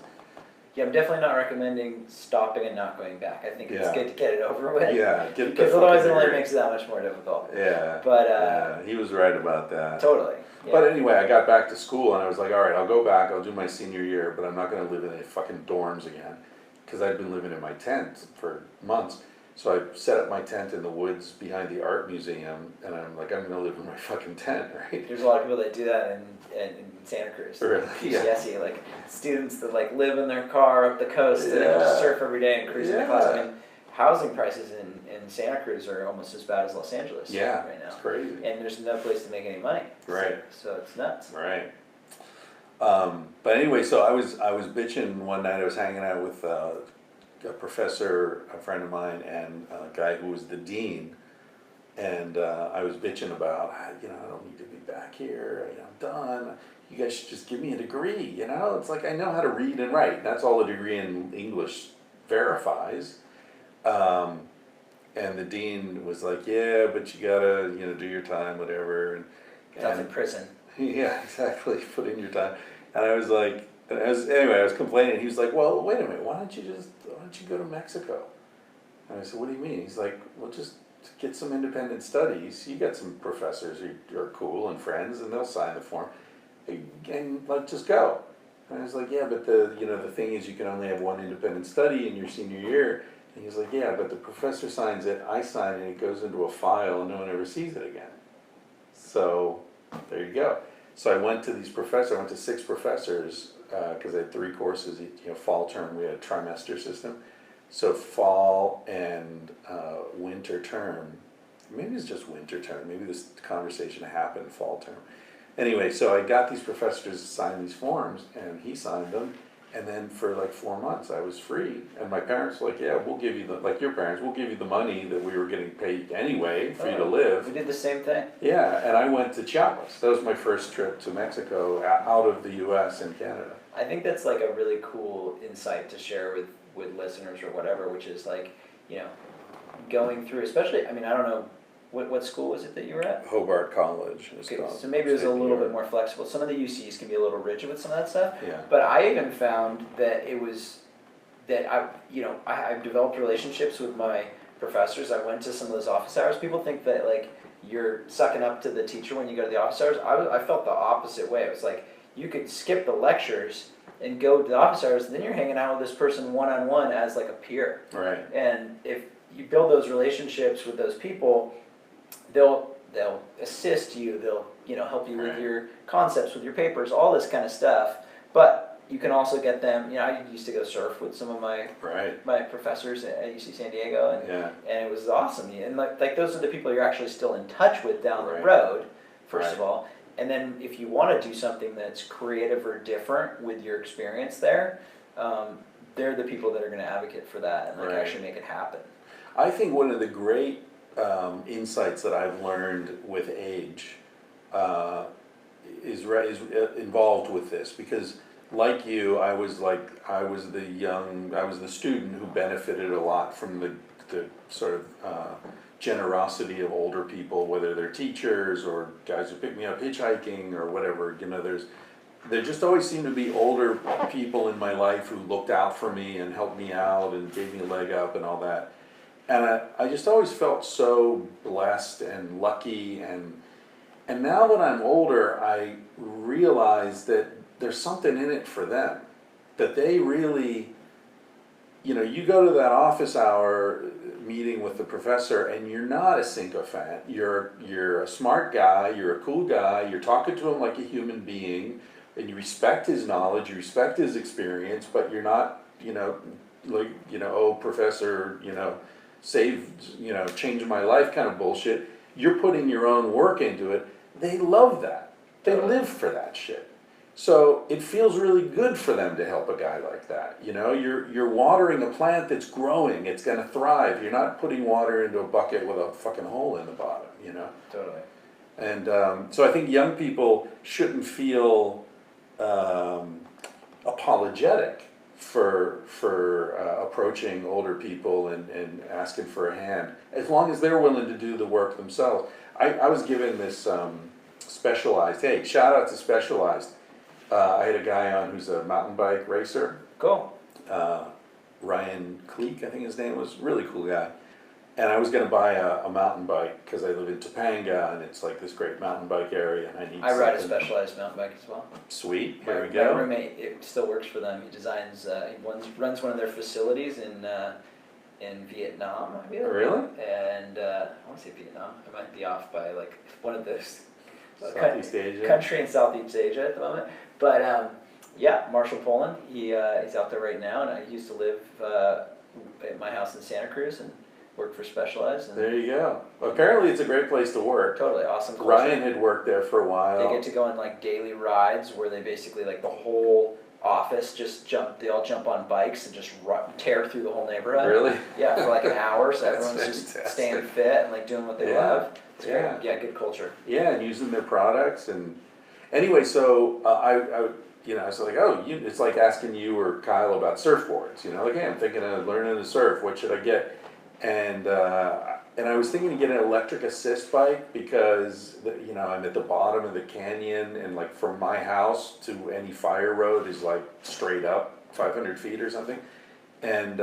Yeah, I'm definitely not recommending stopping and not going back. I think it's Yeah. good to get it over with. yeah, get the Because otherwise it fucking only degree. makes it that much more difficult. Yeah, But, yeah, he was right about that. Totally. Yeah. But anyway, I got back to school and I was like, all right, I'll go back, I'll do my senior year, but I'm not gonna live in any fucking dorms again. Because I'd been living in my tent for months. So I set up my tent in the woods behind the art museum and I'm like, I'm gonna live in my fucking tent, right? There's a lot of people that do that in Santa Cruz. Really? Yeah. UCSC, like students that like live in their car up the coast and just Yeah. surf every day and cruise in the Yeah. class. I mean, housing prices in Santa Cruz are almost as bad as Los Angeles Yeah, right now. it's crazy. And there's no place to make any money. Right. So it's nuts. Right. But anyway, so I was bitching one night. I was hanging out with a professor, a friend of mine, and a guy who was the dean, and I was bitching about, you know, I don't need to be back here. I'm done. You guys should just give me a degree. You know, it's like I know how to read and write. That's all a degree in English verifies. And the dean was like, yeah, but you gotta, you know, do your time, whatever. It's in prison. Yeah, exactly. Put in your time. And I was like, anyway, I was complaining. He was like, well, wait a minute. Why don't you go to Mexico? And I said, what do you mean? He's like, well, just get some independent studies. You got some professors who are cool and friends, and they'll sign the form. And like, just go. And I was like, yeah, but the thing is, you can only have one independent study in your senior year. And he was like, yeah, but the professor signs it, I sign it, it goes into a file, and no one ever sees it again. So there you go. So I went to these professors. I went to 6 professors because I had 3 courses. Fall term, we had a trimester system. So fall and winter term. Maybe it's just winter term. Maybe this conversation happened fall term. Anyway, so I got these professors to sign these forms, and he signed them. And then for like 4 months, I was free. And my parents were like, yeah, we'll give you like your parents, we'll give you the money that we were getting paid anyway for you to live. We did the same thing. Yeah, and I went to Chiapas. That was my first trip to Mexico out of the US and Canada. I think that's like a really cool insight to share with listeners or whatever, which is like, you know, going through, especially, I mean, I don't know, what school was it that you were at? Hobart College. Okay, so maybe it was a little bit more flexible. Some of the UCs can be a little rigid with some of that stuff. Yeah. But I even found that it was, that I've developed relationships with my professors. I went to some of those office hours. People think that like you're sucking up to the teacher when you go to the office hours. I felt the opposite way. It was like you could skip the lectures and go to the office hours, and then you're hanging out with this person one-on-one as like a peer. Right. And if you build those relationships with those people, they'll assist you, they'll help you with your concepts, with your papers, all this kind of stuff. But you can also get them, I used to go surf with some of my professors at UC San Diego, and it was awesome. And like those are the people you're actually still in touch with down the road, first of all. And then if you want to do something that's creative or different with your experience there, they're the people that are going to advocate for that and actually make it happen. I think one of the great insights that I've learned with age is involved with this, because like you, I was the student who benefited a lot from the sort of generosity of older people, whether they're teachers or guys who pick me up hitchhiking or whatever. There just always seemed to be older people in my life who looked out for me and helped me out and gave me a leg up and all that. And I just always felt so blessed and lucky, and now that I'm older, I realize that there's something in it for them, that they really, you go to that office hour meeting with the professor and you're not a sycophant, you're a smart guy, you're a cool guy, you're talking to him like a human being, and you respect his knowledge, you respect his experience, but you're not, oh, professor, changed my life kind of bullshit. You're putting your own work into it. They love that. They live for that shit. So it feels really good for them to help a guy like that. You know, you're watering a plant that's growing. It's going to thrive. You're not putting water into a bucket with a fucking hole in the bottom. You know. Totally. And so I think young people shouldn't feel apologetic for approaching older people and asking for a hand, as long as they're willing to do the work themselves. I was given this Specialized, hey, shout out to Specialized. I had a guy on who's a mountain bike racer, Cool. Ryan Cleek, I think his name was, really cool guy. And I was gonna buy a mountain bike, because I live in Topanga, and it's like this great mountain bike area, and I need I ride a something- Specialized mountain bike as well. Sweet, here we My go. roommate, it still works for them. He designs, runs one of their facilities in Vietnam, I believe. Really? And I want to say Vietnam. I might be off by like one of those Southeast Asia. country in Southeast Asia at the moment. But yeah, Marshall Poland. He's out there right now, and I used to live at my house in Santa Cruz and worked for Specialized. And There you go. Apparently it's a great place to work. totally awesome culture. Ryan had worked there for a They while. get to go on like daily rides where they basically like the whole office just jump. They all jump on bikes and just tear through the whole neighborhood. Really? Yeah, for like an hour. So That's everyone's just fantastic. staying fit and like doing what they Yeah. love. It's great. Yeah. Yeah, good culture. Yeah, and using their products and, anyway, so I you know, I was like, oh, it's like asking you or Kyle about surfboards, you know, like, hey, I'm thinking of learning to surf, what should I get? And I was thinking to get an electric assist bike because, you know, I'm at the bottom of the canyon, and like from my house to any fire road is like straight up 500 feet or something. And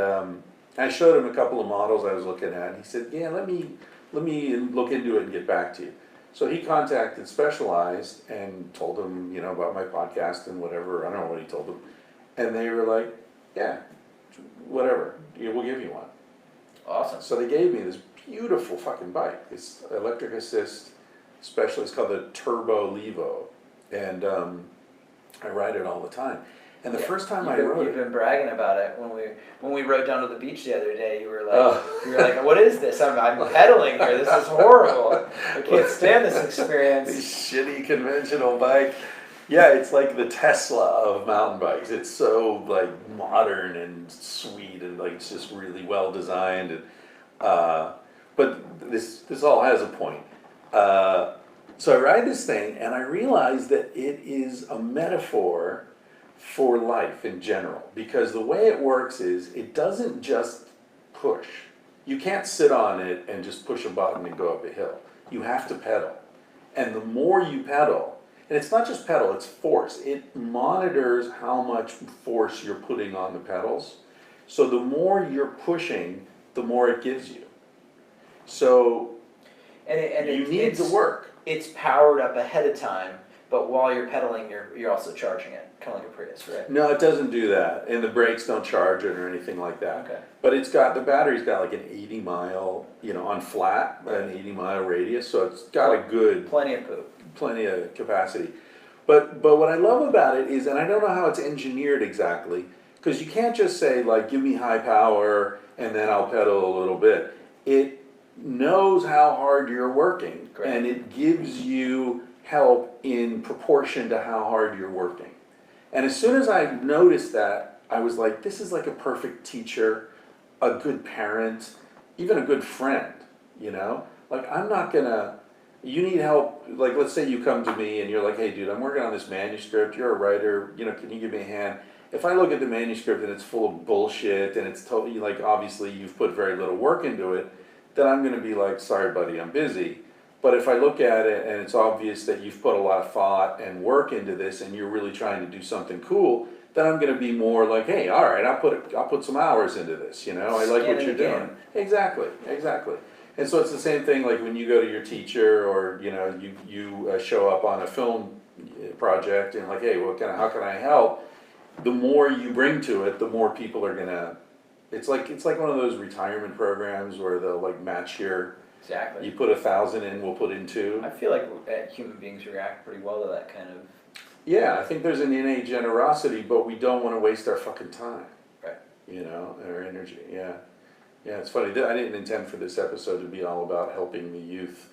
I showed him a couple of models I was looking at, and he said, yeah, let me look into it and get back to you. So he contacted Specialized and told them, you know, about my podcast and whatever. I don't know what he told them. And they were like, yeah, whatever, yeah, we'll give you one. Awesome. So they gave me this beautiful fucking bike, this electric assist Specialized, called the Turbo Levo. And I ride it all the time. And the first time I rode You've it, been bragging about it when we rode down to the beach the other day. You were like, Oh. what is this? I'm pedaling here. This is horrible. I can't stand this experience. this shitty conventional bike. Yeah, it's like the Tesla of mountain bikes. It's so like modern and sweet, and like it's just really well designed. And but this all has a point. So I ride this thing, and I realize that it is a metaphor for life in general, because the way it works is it doesn't just push. You can't sit on it and just push a button and go up a hill. You have to pedal. And the more you pedal, and it's not just pedal, it's force. It monitors how much force you're putting on the pedals. So the more you're pushing, the more it gives you. So you need to work. It's powered up ahead of time, but while you're pedaling, you're also charging it, kind of like a Prius, right? No, it doesn't do that, and the brakes don't charge it or anything like that. Okay. But the battery's got like an 80 mile, you know, on flat, an 80 mile radius, so it's got a good, Plenty of poop. plenty of capacity. But what I love about it is, and I don't know how it's engineered exactly, because you can't just say like, give me high power and then I'll pedal a little bit. It knows how hard you're working, Great. and it gives you help in proportion to how hard you're working. And as soon as I noticed that, I was like, this is like a perfect teacher, a good parent, even a good friend, you know? Like, I'm not gonna, you need help, like, let's say you come to me and you're like, hey dude, I'm working on this manuscript, you're a writer, you know, can you give me a hand? If I look at the manuscript and it's full of bullshit and it's totally, like, obviously you've put very little work into it, then I'm gonna be like, sorry buddy, I'm busy. But if I look at it and it's obvious that you've put a lot of thought and work into this and you're really trying to do something cool, then I'm gonna be more like, hey, all right, I'll put some hours into this, you know, I like what you're doing. Exactly. And so it's the same thing like when you go to your teacher, or, you know, you show up on a film project and like, hey, how can I help? The more you bring to it, the more people are gonna, it's like one of those retirement programs where they'll like match your, Exactly. you put 1,000 in, we'll put in 2. I feel like human beings react pretty well to that kind of. Yeah, I think there's an innate generosity, but we don't want to waste our fucking time. Right. You know, our energy. Yeah, it's funny. I didn't intend for this episode to be all about helping the youth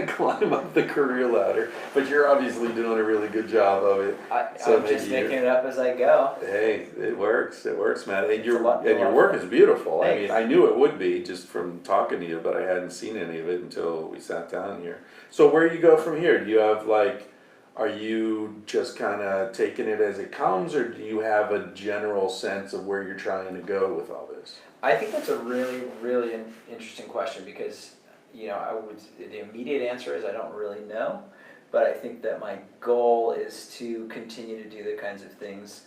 climb up the career ladder, but you're obviously doing a really good job of it. So I'm just maybe making it up as I go. hey, it works, man, and It's a lot your of work fun. is beautiful. I mean, Thanks. I knew it would be just from talking to you, but I hadn't seen any of it until we sat down here. So where do you go from here? Do you have like, are you just kinda taking it as it comes, or do you have a general sense of where you're trying to go with all this? I think that's a really, really interesting question because, the immediate answer is I don't really know, but I think that my goal is to continue to do the kinds of things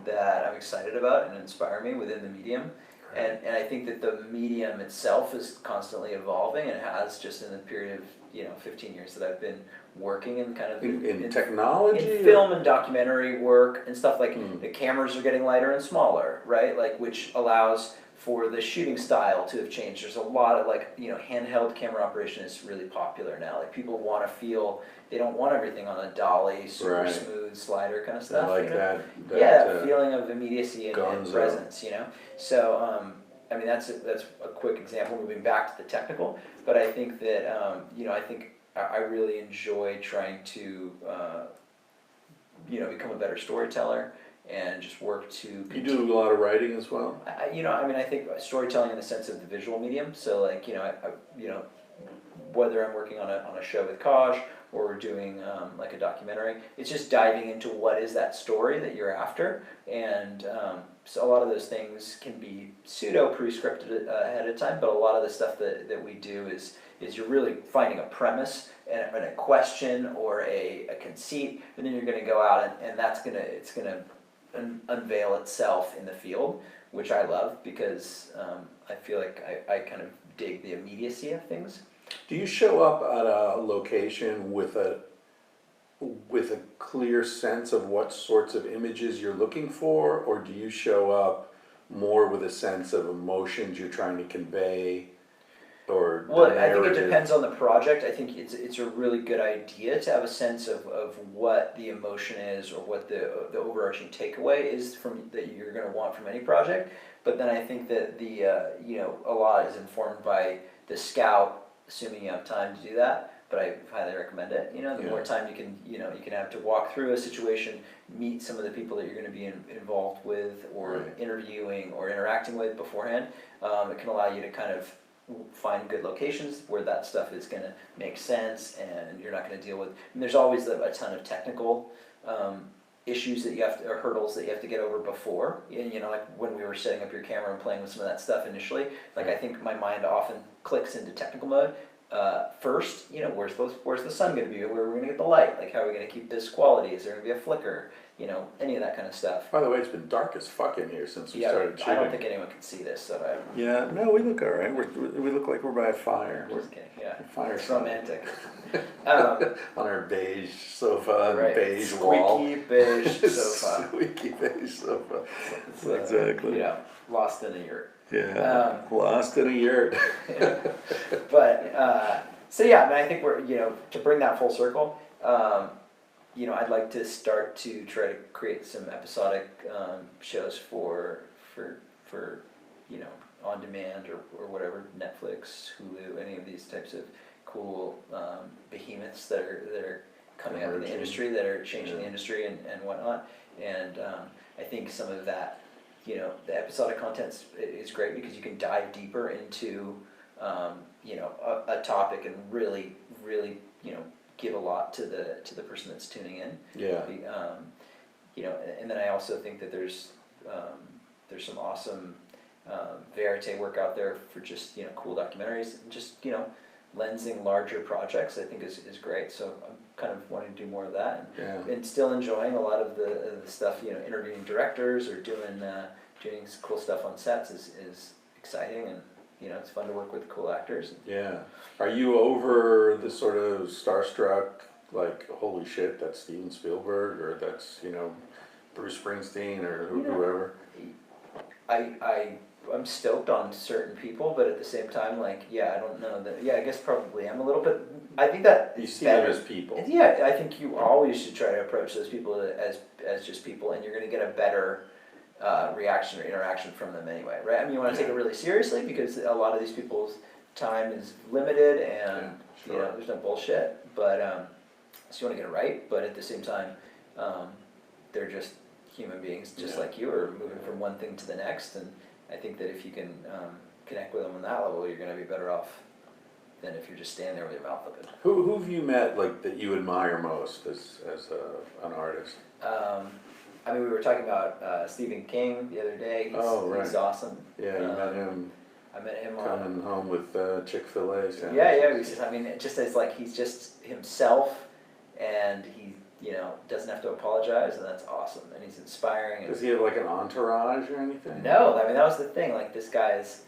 that I'm excited about and inspire me within the medium. And I think that the medium itself is constantly evolving and it has just in the period of, 15 years that I've been working in kind of In technology? in film and documentary work and stuff like Mm. the cameras are getting lighter and smaller, right? Like which allows for the shooting style to have changed. There's a lot of handheld camera operation is really popular now. Like people want to feel they don't want everything on a dolly, super Right. smooth slider kind of I stuff. like that. Yeah, feeling of immediacy and gonzo. presence. So I mean that's a quick example. Moving back to the technical, but I think that I think I really enjoy trying to become a better storyteller and just work to. You do a lot of writing as well? I think storytelling in the sense of the visual medium. So whether I'm working on a show with Kaj or we're doing like a documentary, it's just diving into what is that story that you're after, and so a lot of those things can be pseudo pre-scripted ahead of time, but a lot of the stuff that we do is you're really finding a premise and a question or a conceit, and then you're going to go out and it's going to unveil itself in the field, which I love because I feel like I kind of dig the immediacy of things. Do you show up at a location with a clear sense of what sorts of images you're looking for, or do you show up more with a sense of emotions you're trying to convey, or Well, the I think it narrative? depends on the project. I think it's a really good idea to have a sense of what the emotion is or what the overarching takeaway is from that you're going to want from any project. But then I think that the a lot is informed by the scout, assuming you have time to do that. But I highly recommend it. The more time you can have to walk through a situation, meet some of the people that you're going to be involved with, or Right. interviewing or interacting with beforehand. It can allow you to kind of find good locations where that stuff is going to make sense, and you're not going to deal with. And there's always a ton of technical issues that you have to, or hurdles that you have to get over before. And like when we were setting up your camera and playing with some of that stuff initially, like I think my mind often clicks into technical mode. First, where's the sun going to be? Where are we going to get the light? Like, how are we going to keep this quality? Is there going to be a flicker? Any of that kind of stuff. By the way, it's been dark as fuck in here since we started shooting. I don't think anyone can see this, so I. Yeah, no, we look all right. We look like we're by a fire. Just kidding. Yeah, Fire it's side. romantic. On our beige sofa and Right. beige wall. Squeaky beige sofa. Squeaky beige sofa. It's, Exactly. lost in a yurt. Yeah, lost in a yurt. But so yeah, I mean, I think we're to bring that full circle. I'd like to start to try to create some episodic shows for on demand or whatever, Netflix, Hulu, any of these types of cool behemoths that are coming up in the industry, that are changing the industry and whatnot. And I think some of that, the episodic content is great because you can dive deeper into a topic and really give a lot to the person that's tuning in. Yeah. And then I also think that there's some awesome verite work out there for just cool documentaries and just lensing larger projects. I think is great. So I'm kind of wanting to do more of that, and still enjoying a lot of the stuff. Interviewing directors or doing some cool stuff on sets is exciting, and it's fun to work with cool actors. Yeah. Are you over the sort of starstruck, like, holy shit, that's Steven Spielberg, or that's, Bruce Springsteen, or whoever? I'm stoked on certain people, but at the same time, I don't know that. Yeah, I guess probably I'm a little bit. I think that You see them as people. Yeah, I think you always should try to approach those people as just people, and you're going to get a better reaction or interaction from them anyway, right? I mean, you want to take it really seriously because a lot of these people's time is limited and, Yeah, you know, sure. there's no bullshit, but, so you wanna get it right, but at the same time, they're just human beings, just Yeah. like you, are moving from one thing to the next, and I think that if you can, connect with them on that level, you're gonna be better off than if you're just standing there with your mouth open. Who have you met like that you admire most as an artist? I mean, we were talking about Stephen King the other day. Oh, right. He's awesome. Yeah, you met him I met him on. coming home with Chick-fil-A sandwiches. Yeah. I mean, it just it's like he's just himself, and he, you know, doesn't have to apologize, and that's awesome. And he's inspiring. And Does he have like an entourage or anything? no, I mean that was the thing. Like this guy's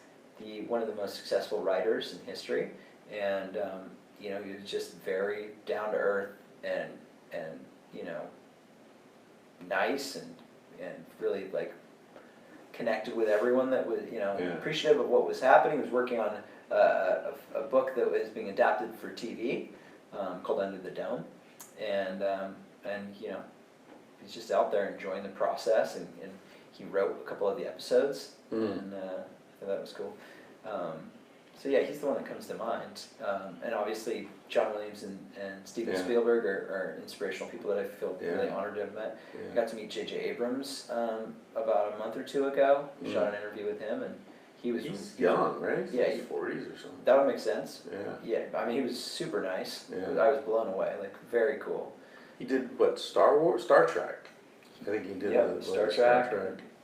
one of the most successful writers in history, and you know, he was just very down to earth and you know, nice and really like connected with everyone that was, you know, Yeah. appreciative of what was happening. He was working on a book that was being adapted for TV called Under the Dome, and you know, he's just out there enjoying the process, and he wrote a couple of the episodes, and I thought that was cool. So yeah, he's the one that comes to mind, and obviously John Williams and Steven Yeah. Spielberg are inspirational people that I feel really Yeah. honored to have met. I Yeah. got to meet J.J. Abrams about a month or two ago. Shot an interview with him, and he was He's young, right? Yeah, He's 40s or something. that would make sense. Yeah. Yeah, I mean he was super nice. Yeah. I was blown away, like very cool. He did what? Star Trek. I think he did Yep, the Star latest Trek.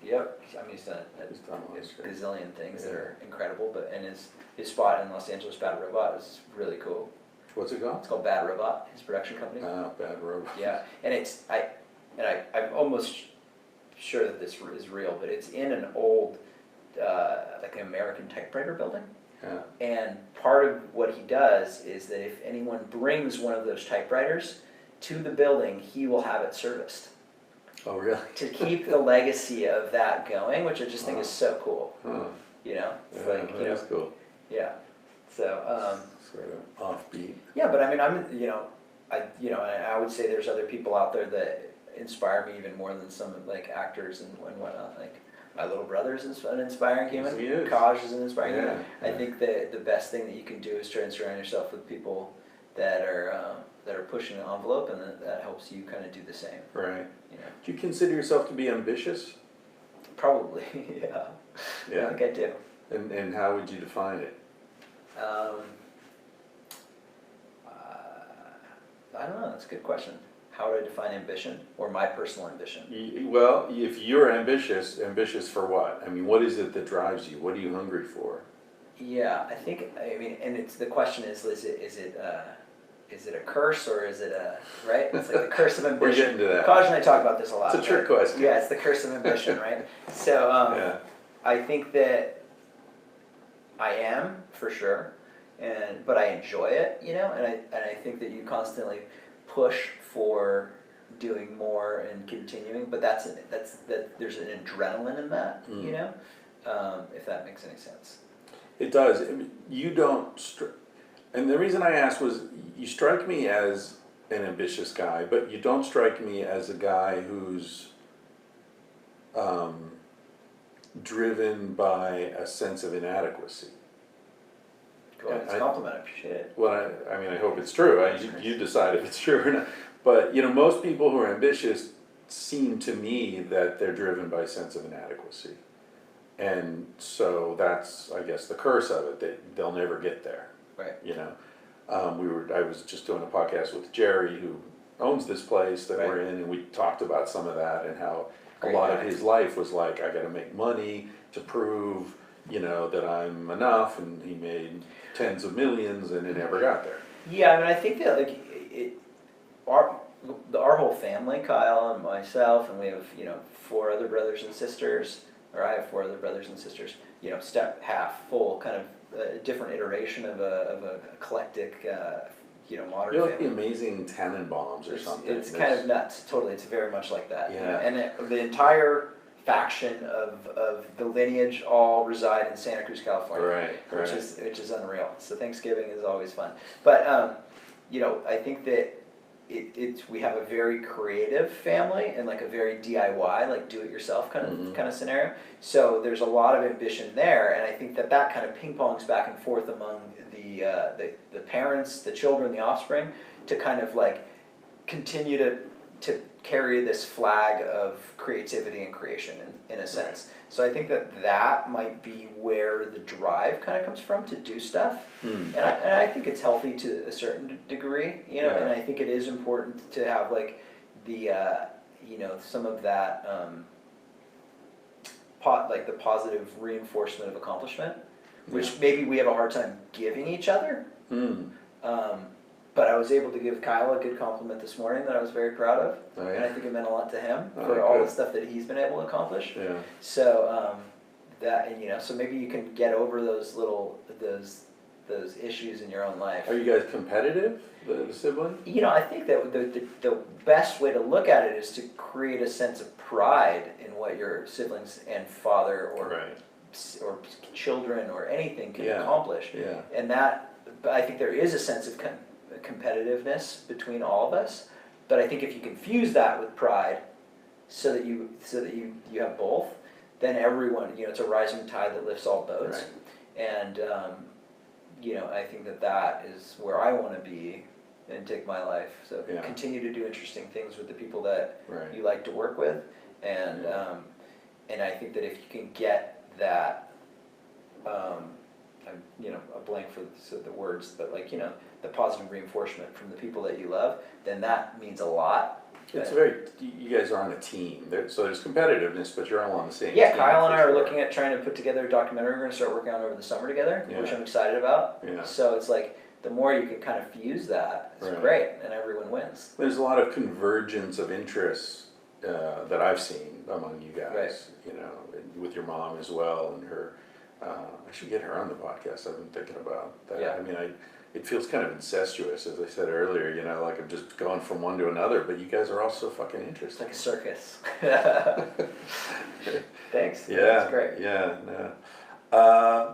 Yep, I mean he's done He's done a lot a of shit. gazillion things that Yeah. are incredible, but and his spot in Los Angeles, Bad Robot, is really cool. What's it called? It's called Bad Robot, his production company. Bad Road. Yeah, and I'm almost sure that this is real, but it's in an old like an American typewriter building. Yeah. And part of what he does is that if anyone brings one of those typewriters to the building, he will have it serviced Oh, really? to keep the legacy of that going, which I just think is so cool. Huh. You know, it's Yeah, like, you know, that's cool. yeah. So Sort of offbeat. yeah, but I mean, I would say there's other people out there that inspire me even more than some like actors and whatnot. Like my little brother's an inspiring human. Yes, he is. Kaj is an inspiring human. Yeah, I yeah. think that the best thing that you can do is try and surround yourself with people that are pushing the envelope, and that helps you kind of do the same. Right. You know, Do you consider yourself to be ambitious? probably, yeah. Yeah. I think I do. And how would you define it? I don't know. That's a good question. How would I define ambition, or my personal ambition? Well, if you're ambitious for what? I mean, what is it that drives you? What are you hungry for? Yeah, I mean, and it's the question is it a curse or is it a, right? It's like the curse of ambition. We're getting to that. Kaj and I talk about this a lot. It's a trick question. Yeah, it's the curse of ambition, right? So Yeah. I think that I am for sure, but I enjoy it, you know, and I think that you constantly push for doing more and continuing, but that's there's an adrenaline in that, you know, if that makes any sense. It does. I mean, you don't, and the reason I asked was, you strike me as an ambitious guy, but you don't strike me as a guy who's driven by a sense of inadequacy. Cool, it's a compliment, I appreciate it. Well, I mean, I hope it's true. You decide if it's true or not. But, you know, most people who are ambitious seem to me that they're driven by a sense of inadequacy. And so that's, I guess, the curse of it, that they'll never get there. Right. You know, I was just doing a podcast with Jerry, who owns this place that we're in, and we talked about some of that and how Great a lot guy. of his life was like, I got to make money to prove, you know, that I'm enough, and he made tens of millions, and it never got there. Yeah, I mean, I think that like our whole family, Kyle and myself, and we have, you know, 4 other brothers and sisters, or I have 4 other brothers and sisters. You know, step half full, kind of different iteration of a eclectic, you know, modern You're like the family. Amazing Tannenbaums or something. It's kind of nuts, totally. It's very much like that. You know? Yeah. And the entire faction of the lineage all reside in Santa Cruz, California. Right. Which is unreal. So Thanksgiving is always fun. But you know, I think that we have a very creative family and like a very DIY, like do it yourself kind of scenario. So there's a lot of ambition there, and I think that kind of ping pongs back and forth among the parents, the children, the offspring, to kind of like continue to carry this flag of creativity and creation in a sense. So I think that might be where the drive kind of comes from to do stuff. And I think it's healthy to a certain degree, you know, and I think it is important to have like the, you know, some of that, like the positive reinforcement of accomplishment, which maybe we have a hard time giving each other. But I was able to give Kyle a good compliment this morning that I was very proud of, and I think it meant a lot to him for all the stuff that he's been able to accomplish. So that, and you know, so maybe you can get over those issues in your own life. Are you guys competitive, the siblings? You know, I think that the best way to look at it is to create a sense of pride in what your siblings and father or children or anything can accomplish. And that, I think there is a sense of competitiveness between all of us, but I think if you confuse that with pride, so that you have both, then everyone, you know, it's a rising tide that lifts all boats. And you know, I think that is where I want to be and take my life. So continue to do interesting things with the people that you like to work with, and I think that if you can get that, you know, a blank for the words, but like, you know, the positive reinforcement from the people that you love, then that means a lot. It's you guys are on a team, so there's competitiveness, but you're all on the same team. Yeah, Kyle and I are looking at trying to put together a documentary we're going to start working on over the summer together, which I'm excited about. So it's like, the more you can kind of fuse that, it's great, and everyone wins. There's a lot of convergence of interests that I've seen among you guys, you know, with your mom as well, and her, I should get her on the podcast. I've been thinking about that. I mean, it feels kind of incestuous, as I said earlier, you know, like I'm just going from one to another, but you guys are all so fucking interesting. Like a circus. Thanks. Yeah, that's great. Yeah,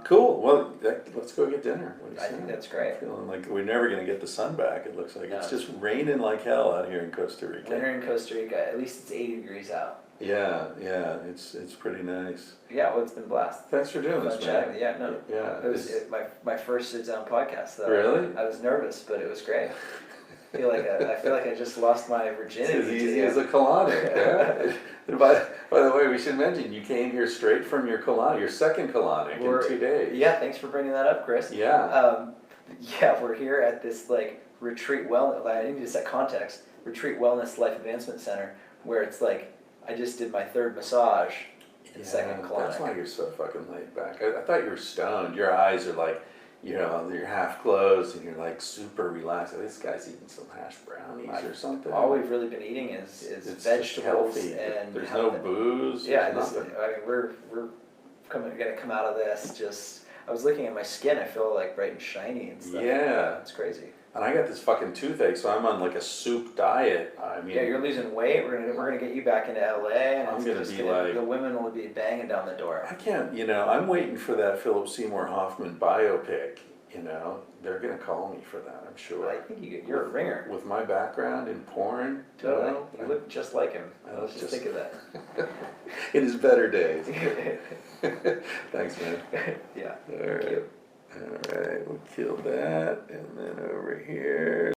cool. Well, let's go get dinner. What do you say? I think that's great. I'm feeling like we're never going to get the sun back, it looks like. It's just raining like hell out here in Costa Rica. Winter in Costa Rica, at least it's 80 degrees out. Yeah, it's pretty nice. Yeah, well, it's been a blast. Thanks for doing this, man. Yeah, no. Yeah. It was my first sit-down podcast, though. Really? I was nervous, but it was great. I feel like I just lost my virginity. It's as easy as a colonic. By the way, we should mention you came here straight from your colonic, your second colonic in 2 days. Yeah, thanks for bringing that up, Chris. Yeah. Yeah, we're here at this like retreat I need to set context. Retreat Wellness Life Advancement Center, where it's like I just did my third massage in second colonic. That's why you're so fucking laid back. I thought you were stoned. Your eyes are like, you know, you're half closed and you're like super relaxed. This guy's eating some hash brownies or something. All we've really been eating is vegetables and there's no booze. Yeah, I mean we're gonna come out of this just. I was looking at my skin. I feel like bright and shiny and stuff. Yeah, it's crazy. And I got this fucking toothache, so I'm on like a soup diet. I mean, yeah, you're losing weight. We're gonna get you back into LA, and I'm gonna be like, the women will be banging down the door. I can't, you know, I'm waiting for that Philip Seymour Hoffman biopic. You know, they're gonna call me for that, I'm sure. I think you're a ringer. With my background in porn. Totally. You look just like him. Let's just think of that. In his better days. Thanks, man. Yeah. All right. All right, we'll kill that, and then over here.